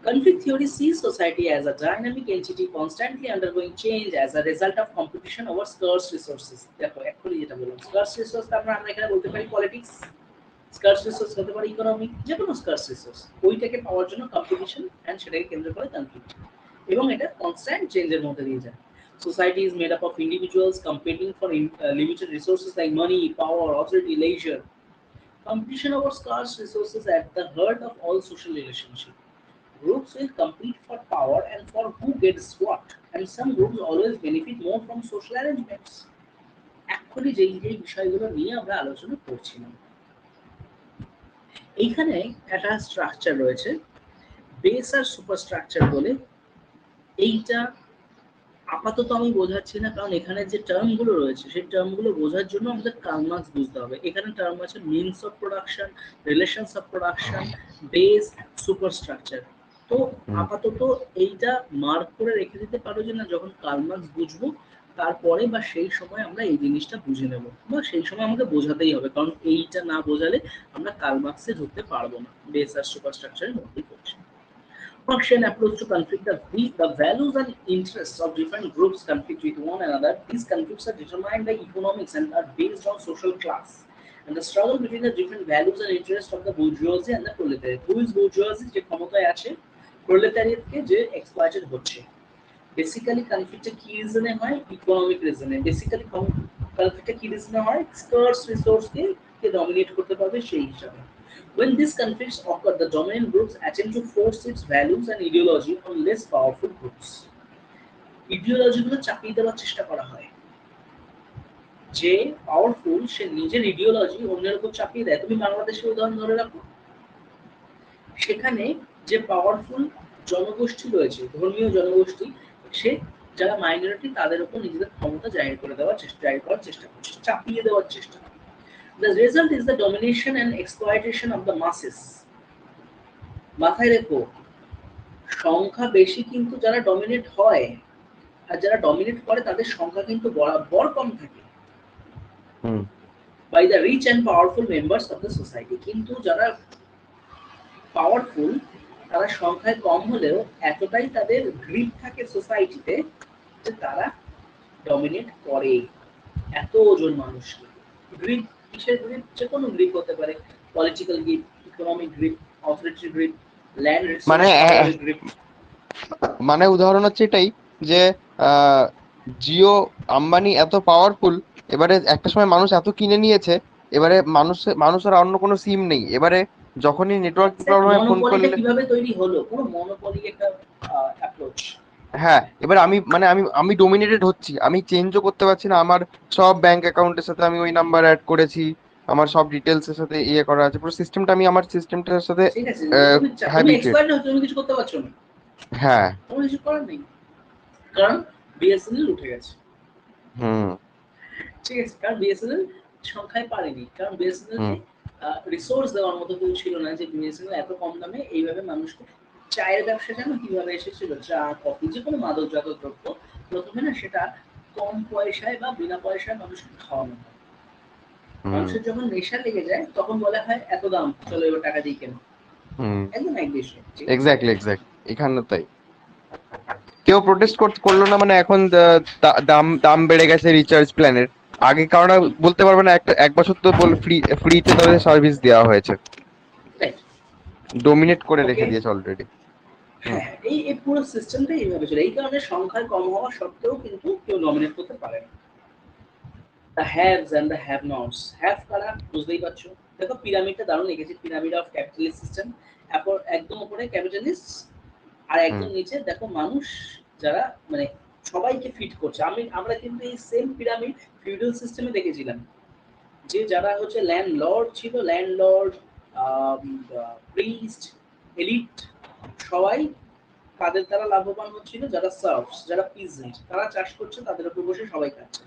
Conflict theory sees society as a dynamic entity constantly undergoing change as a result of competition over scarce resources. দেখো এক্ষুনি যেটা বললাম, scarce resource আমরা এখানে বলতে পারি পলিটিক্স, scarce resource হতে পারে ইকোনমিক, যে কোনো scarce resource, ওইটাকে পাওয়ার জন্য কম্পিটিশন এন্ড সেটাকে কেন্দ্র করে কনফ্লিক্ট, এবং এটা কনস্ট্যান্ট চেঞ্জের মধ্যে দিয়ে যায়। Society is made up of individuals competing for limited resources like money, power, authority, leisure. Competition over scarce resources at the heart of all social relationships. Groups will compete for power and for who gets what, and some groups always benefit more from social arrangements. Actually যেই যেই বিষয়গুলো নিয়ে আমরা আলোচনা করছিলাম, এইখানে একটা structure রয়েছে বেস আর সুপারস্ট্রাকচার বলে। এইটা আপাতত আমি বোঝাচ্ছি না, কারণ এখানে যে টার্মগুলো রয়েছে সেই টার্মগুলো বোঝার জন্য আমাদের কার্ল মার্কস বুঝতে হবে। এখানে টার্ম আছে means of production, relations of production, base, superstructure. তো আপাতত এইটা মার্ক করে রেখে দিতে পারো যে না, যখন কার্ল মার্কস বুঝবো তারপরে বা সেই সময় আমরা এই জিনিসটা বুঝে নেব, বা সেই সময় আমাকে বোঝাতেই হবে, কারণ এইটা না বোঝালে আমরা কার্ল মার্কসে ঢুকতে পারবো না। বেস আর সুপারস্ট্রাকচারের মধ্যেই পড়ছে। Marxian approach to conflict, the values and interests of different groups conflict with one another. These conflicts are determined by economics and are based on social class. And the struggle between the different values and interests of the bourgeoisie and the proletariat. Who is bourgeoisie? যে ক্ষমতায় আছে, proletariat কে যে exploited হচ্ছে। Basically conflict কি রিজনে হয়? Economic রিজনে। Basically conflict কি রিজনে হয়? স্কার্স resource কে dominate করতে পারবে সেই হিসাবে। When these conflicts occur, the dominant groups attempt to force its values and ideology on less powerful groups. ইডিওলজিগুলো চাপিয়ে দেওয়ার চেষ্টা করা হয়। যে পাওয়ারফুল সে নিজের ইডিওলজি অন্যের উপর চাপিয়ে দেয়। তুমি বাংলাদেশের উদাহরণ ধরে রাখো, সেখানে যে পাওয়ারফুল জনগোষ্ঠী রয়েছে, ধর্মীয় জনগোষ্ঠী, সে যারা মাইনরিটি তাদের উপর নিজেদের ক্ষমতা জাহির করার চেষ্টা করছে, চাপিয়ে দেওয়ার চেষ্টা। The result is the domination and exploitation of the masses. মাথায় রেখো, সংখ্যা বেশি কিন্তু যারা ডমিনেট হয় আর যারা ডমিনেট করে তাদের সংখ্যা কিন্তু বরাবর কম থাকে। by the rich and powerful members of the society. কিন্তু যারা পাওয়ারফুল তারা সংখ্যায় কম হলেও এতটাই তাদের গ্রিপ থাকে সোসাইটিতে যে তারা ডমিনেট করে। এত ওজন মানুষকে গ্রিপ, কিসের গ্রিপ? যে কোনো গ্রিপ হতে পারে, political grip, economic grip, authority grip, land resource grip. মানে উদাহরণ হচ্ছে এটাই যে জিও আম্বানি এত পাওয়ারফুল, এবারে একটা সময় মানুষ এত কিনে নিয়েছে, এবারে মানুষের অন্য কোনো সিম নেই, এবারে যখনই নেটওয়ার্ক প্রবলেম হয় ফোন করলে কিভাবে তৈরি হলো? পুরো মনোপলি একটা অ্যাপ্রোচ। হ্যাঁ, এবার আমি ডোমিনেটেড হচ্ছি, আমি চেঞ্জও করতে পারছি না, আমার সব ব্যাংক অ্যাকাউন্টের সাথে আমি ওই নাম্বার অ্যাড করেছি, আমার সব ডিটেলস এর সাথে ইয়ে করা আছে, পুরো সিস্টেমটা আমার সিস্টেমটার সাথে ঠিক আছে, তুমি হ্যাবিটেড। এক্সপার্ট না, তুমি কিছু করতে পারছো না। হ্যাঁ, কোনো কিছু করার নেই, কারণ বিএসএনএল উঠে গেছে। ঠিক আছে, কারণ বিএসএনএল সংখ্যায় পারেনি, কারণ বিএসএনএল কে রিসোর্স দেওয়ার মতো কেউ ছিল না যে বিএসএনএল এত কম দামে এইভাবে মানুষকে। চায়ের ব্যবসা জানো কিভাবে এসেছিল? চা, কফি, যে কোনো মাদকজাত দ্রব্য প্রথমে না সেটা কম পয়সায় বা বিনা পয়সায় মানুষকে খাওয়ানো হয়। মানুষের যখন নেশা লেগে যায় তখন বলা হয় এত দাম, চলো এবার টাকা দিয়ে কেন। একদম এক বিষয়। এক্স্যাক্টলি এখানে তাই কেউ প্রোটেস্ট করলো না, মানে এখন দাম বেড়ে গেছে রিচার্জ প্ল্যানের। আগে কারণ বলতে পারবে না, এক বছর তো ফ্রিতে তাদের সার্ভিস দেওয়া হয়েছে, ডোমিনেট করে রেখে দিয়েছে অলরেডি। হ্যাঁ, এই পুরো সিস্টেমটাই এইভাবে চলে। এই কারণে সংখ্যায় কম হওয়া সত্ত্বেও কিন্তু কেউ ডমিনেট করতে পারে না। The haves and the have nots. Have কারা বুঝতেই পারছো। দেখো পিরামিডটা দারুণ লিখেছে, পিরামিড অফ ক্যাপিটালিস্ট সিস্টেম। একদম উপরে ক্যাপিটালিস্ট আর একদম নিচে দেখো মানুষ, যারা মানে সবাইকে ফিট করছে। আমরা কিন্তু এই সেম পিরামিড ফিউডাল সিস্টেমে দেখেছিলাম, যে যারা হচ্ছে ল্যান্ডলর্ড ছিল, ল্যান্ডলর্ড, প্রিস্ট, এলিট, সবাই তাদের দ্বারা লাভবান হচ্ছিল। যারা সার্ভস, যারা পিজেন্ট, তারা চাষ করছে, তাদের উপর বসে সবাই খাচ্ছে।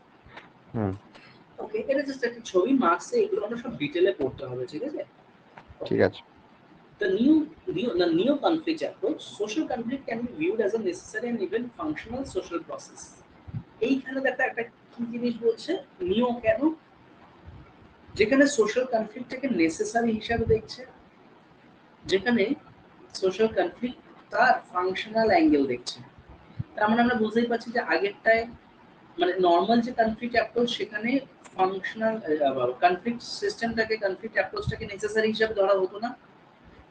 ওকে, এটা জাস্ট একটা ছবি, মার্কসে এগুলো আমরা সব ডিটেইলে পড়তে হবে, ঠিক আছে? ঠিক আছে। The neo-conflict approach, social conflict can be viewed as a necessary and even functional social process. এইখানে দেখো একটা কি জিনিস বলছে, নিও কেন? যেখানে সোশ্যাল কনফ্লিক্টটাকে নেসেসারি হিসাবে দেখছে, যেখানে সোশ্যাল কনফ্লিক্ট তার ফাংশনাল অ্যাঙ্গেল দেখছে। তার মানে আমরা বুঝতেই পারছি যে আগেরটায় মানে নর্মাল যে কনফ্লিক্ট অ্যাপ্রোচ, সেখানে ফাংশনাল কনফ্লিক্ট সিস্টেমটাকে, কনফ্লিক্ট অ্যাপ্রোচটাকে নেসেসারি হিসাবে ধরা হতো না।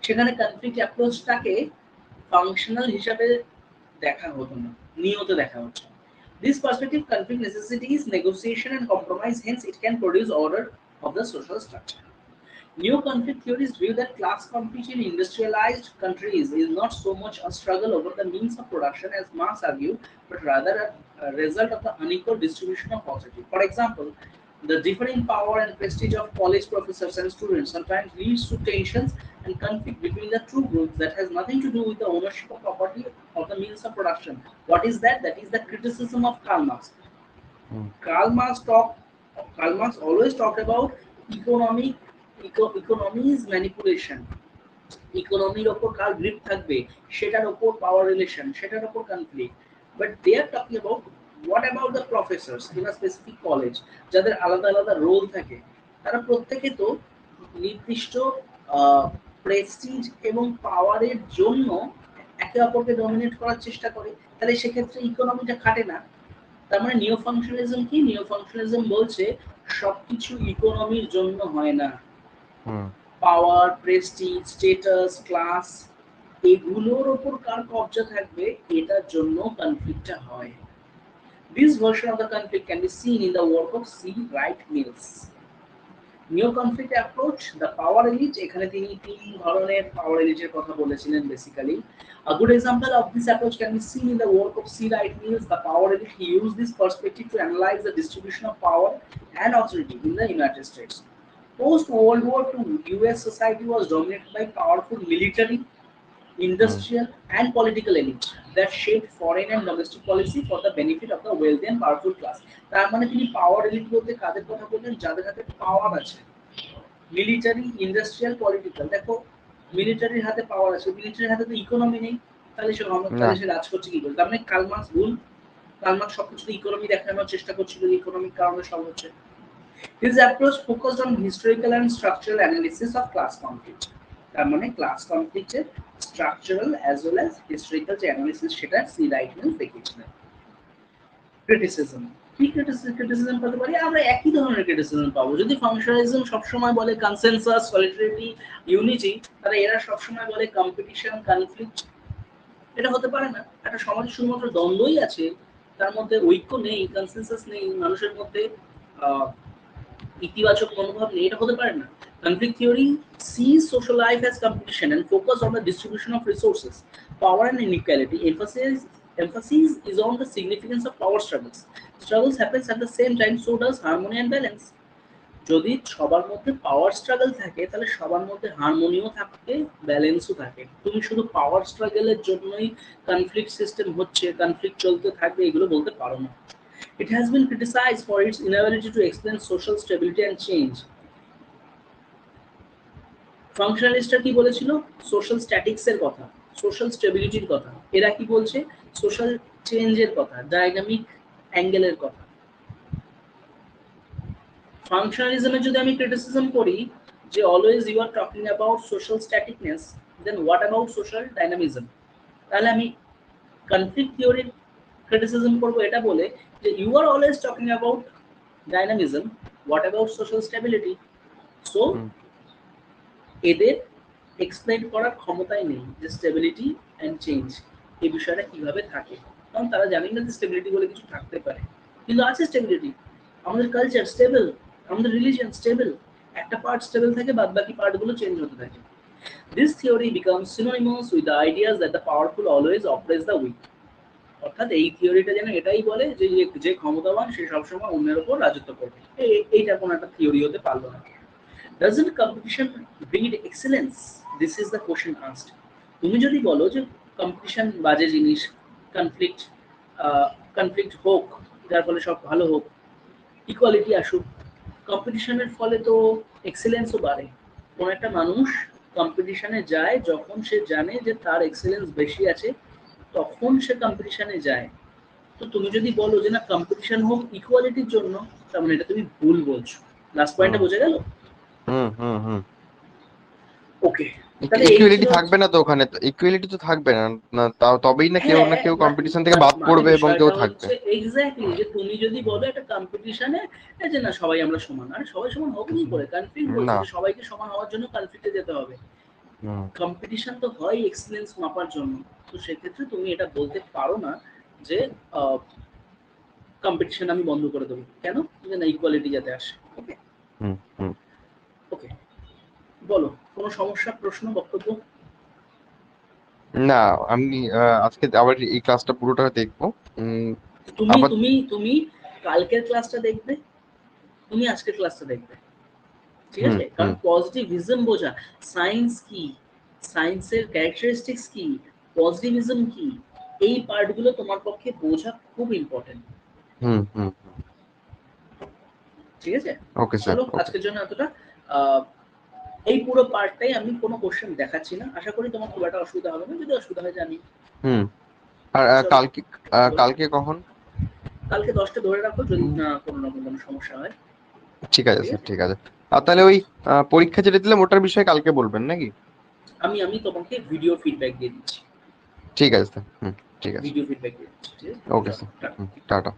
সেখানে কনফ্লিক্ট অ্যাপ্রোচটাকে ফাংশনাল হিসাবে দেখা হতো না, নিয়ত দেখা হচ্ছে। This perspective, conflict necessity is negotiation and compromise, hence it can produce order of the social structure. Neo-conflict theories view that class competition in industrialized countries is not so much a struggle over the means of production as Marx argued, but rather a result of the unequal distribution of authority. For example, the differing power and prestige of college professors and students sometimes leads to tensions and conflict between the two groups that has nothing to do with the ownership of property or the means of production. What is that? That is the criticism of Karl Marx. Hmm. Karl Marx talk. Karl Marx always talked about economic economies manipulation. ইকোনমির ওপর কার grip থাকবে সেটার ওপর পাওয়ার relation সেটার ওপর conflict but they are talking about what about the professors in a specific college যাদের আলাদা আলাদা role থাকে তারা প্রত্যেকে তো নির্দিষ্ট প্রেস্টিজ এবং পাওয়ারের জন্য একে অপরকে ডমিনেট করার চেষ্টা করে তাহলে সেক্ষেত্রে ইকোনমিটা খাটে না তার মানে নিও ফাংশনালিজম কি নিও ফাংশনালিজম বলছে সবকিছু ইকোনমির জন্য হয় না হুম পাওয়ার প্রেস্টিজ স্ট্যাটাস ক্লাস এগুলোর উপর কার কবজা থাকবে এটার জন্য কনফ্লিক্টটা হয় This version of the conflict can be seen in the work of C. Wright Mills. Neo-conflict approach, the power elite, এখানে তিনি তিন ধরনের power elite এর কথা বলেছিলেন basically. A good example of this approach can be seen in the work of C. Wright Mills, the power elite. He used this perspective to analyze the distribution of power and authority in the United States. Post-World War II, US society was dominated by powerful military, hmm industrial, and political elite that shaped foreign and domestic policy for the benefit of the wealthy and powerful class. তার মানে তিনি পাওয়ার elite বলতে কাদের কথা বললেন যাদের হাতে পাওয়ার আছে military industrial political দেখো মিলিটারির হাতে পাওয়ার আছে মিলিটারির হাতে তো ইকোনমি নেই তাহলে সে না সে রাজ করছে কি করে তার মানে কার্ল মার্কস ভুল কার্ল মার্কস সবকিছু ইকোনমি দেখানোর চেষ্টা করছিল ইকোনমিক কারণে সব হচ্ছে His approach focused on historical and structural analysis of class conflict. তার মানে ক্লাস কনফ্লিক্টের structural as well as historical যে অ্যানালিসিস সেটা সি রাইট মিলস দেখিয়েছিলেন ক্রিটিসিজম কি ক্রিটিসিজম পেতে পারি আমরা একই ধরনের ক্রিটিসিজম পাবো যদি ফাংশনালিজম সবসময় বলে কনসেনসাস সলিডারিটি ইউনিটি তাহলে এরা সবসময় বলে কম্পিটিশন কনফ্লিক্ট এটা হতে পারে না একটা সমাজে শুধুমাত্র দ্বন্দ্বই আছে তার মধ্যে ঐক্য নেই কনসেনসাস নেই মানুষের মধ্যে ইতিবাচক মনোভাব নেই এটা হতে পারে না conflict theory sees social life as competition and focus on the distribution of resources power and inequality emphasis is on the significance of power struggles happens at the same time so does harmony and balance যদি সবার মধ্যে পাওয়ার struggle থাকে তাহলে সবার মধ্যে হারমোনিও থাকে ব্যালেন্সও থাকে তুমি শুধু পাওয়ার স্ট্রাগলের জন্যই কনফ্লিক্ট সিস্টেম হচ্ছে কনফ্লিক্ট চলতে থাকবে এগুলো বলতে পারো না It has been criticized for its inability to explain social stability and change. ফাংশনালিস্টরা কি বলেছিল সোশ্যাল স্ট্যাটিক্স এর কথা সোশ্যাল স্টেবিলিটির কথা এরা কি বলছে সোশ্যাল চেঞ্জের কথা ডায়নামিক অ্যাঙ্গেলের কথা ফাংশনালিজমের যদি আমি ক্রিটিসিজম করি যে always you are talking about social staticness then what about social dynamism তাহলে আমি কনফ্লিক্ট থিওরির ক্রিটিসিজম করবো এটা বলে যে you are always talking about dynamism what about social stability so hmm এদের এক্সপ্লেন করার ক্ষমতাই নেই যে স্টেবিলিটি অ্যান্ড চেঞ্জ এই বিষয়টা কিভাবে থাকে কারণ তারা জানেন না যে স্টেবিলিটি বলে কিছু থাকতে পারে কিন্তু আছে স্টেবিলিটি আমাদের কালচার স্টেবল আমাদের রিলিজিয়ন স্টেবল একটা পার্ট স্টেবল থাকে বাদ বাকি পার্টগুলো চেঞ্জ হতে থাকে this theory becomes synonymous with the ideas that the powerful always oppress the weak অর্থাৎ এই থিওরিটা যেন এটাই বলে যে যে ক্ষমতাবান সে সবসময় অন্যের উপর রাজত্ব করবে এইটা কোনো একটা থিওরি হতে পারলো না Doesn't competition breed excellence? This is the question asked. তুমি যদি বলো যে কম্পিটিশন বাজে জিনিস কনফ্লিক্ট কনফ্লিক্ট হোক যার ফলে সব ভালো হোক ইকুয়ালিটি আসুক কম্পিটিশনের ফলে তো এক্সেলেন্সও বাড়ে কোন একটা মানুষ কম্পিটিশনে যায় যখন সে জানে যে তার এক্সেলেন্স বেশি আছে তখন সে কম্পিটিশনে যায় তো তুমি যদি বলো যে না কম্পিটিশন হোক ইকুয়ালিটির জন্য তার মানে এটা তুমি ভুল বলছো লাস্ট পয়েন্টটা বোঝা গেল হুম হুম হুম ওকে তাহলে এই ইকুয়ালিটি ছিল থাকবে না তো ওখানে ইকুয়ালিটি তো থাকবে না না তবেই না কেউ না কেউ কম্পিটিশন থেকে বাদ মানে পড়বে এবং কেউ বিষয়টা থাকবে হচ্ছে এক্স্যাক্টলি যে তুমি যদি বলো একটা কম্পিটিশনে যে না সবাই আমরা সমান আর সবাই সমান হবে কি করে কনফ্লিক্ট বলছে না যে সবাইকে সমান হওয়ার জন্য কনফ্লিক্টে যেতে হবে হুম কম্পিটিশন তো হয় এক্সেলেন্স মাপার জন্য তো সেক্ষেত্রে তুমি এটা বলতে পারো না যে কম্পিটিশন আমি বন্ধ করে দেবো কেন যে না ইকুয়ালিটি যাতে আসে ওকে হুম হুম ওকে বলো, কোনো সমস্যা, প্রশ্ন, বক্তব্য? না, আমি আজকে আবার এই ক্লাসটা পুরোটা দেখবো। তুমি আবার তুমি তুমি কালকের ক্লাসটা দেখবে, তুমি আজকের ক্লাসটা দেখবে, ঠিক হুম আছে? কারণ হুম পজিটিভিজম বোঝা, সায়েন্স কি, সায়েন্সের ক্যারেক্টারিস্টিক্স কি, পজিটিভিজম কি, এই পার্টগুলো তোমার পক্ষে বোঝা খুব ইম্পর্টেন্ট, হুম হুম ঠিক আছে? ওকে স্যার, চলো ওকে। আজকের জন্য এতটা। আহ, এই পুরো পার্টটাই আমি কোনো কোশ্চেন দেখাচ্ছি না, আশা করি তোমার খুব একটা অসুবিধা হবে না, যদি অসুবিধা হয় জানি। হুম। আর চলো, কালকে বলো। কালকে কখন? কালকে 10টা ধরে রাখো, যদি না কোনো রকম কোনো সমস্যা হয়। ঠিক আছে ঠিক স্যার, আছে, ঠিক আছে। আর তাহলে ওই পরীক্ষা যেটা দিলাম ওটার বিষয়ে কালকে বলবেন নাকি? আমি আমি তোমাকে ভিডিও ফিডব্যাক দিয়ে দিচ্ছি, ঠিক আছে স্যার, হুম। ঠিক আছে। ভিডিও ফিডব্যাক দিয়ে দিচ্ছি, ঠিক আছে? ওকে চলো, স্যার, টাটা। হুম, টাটা।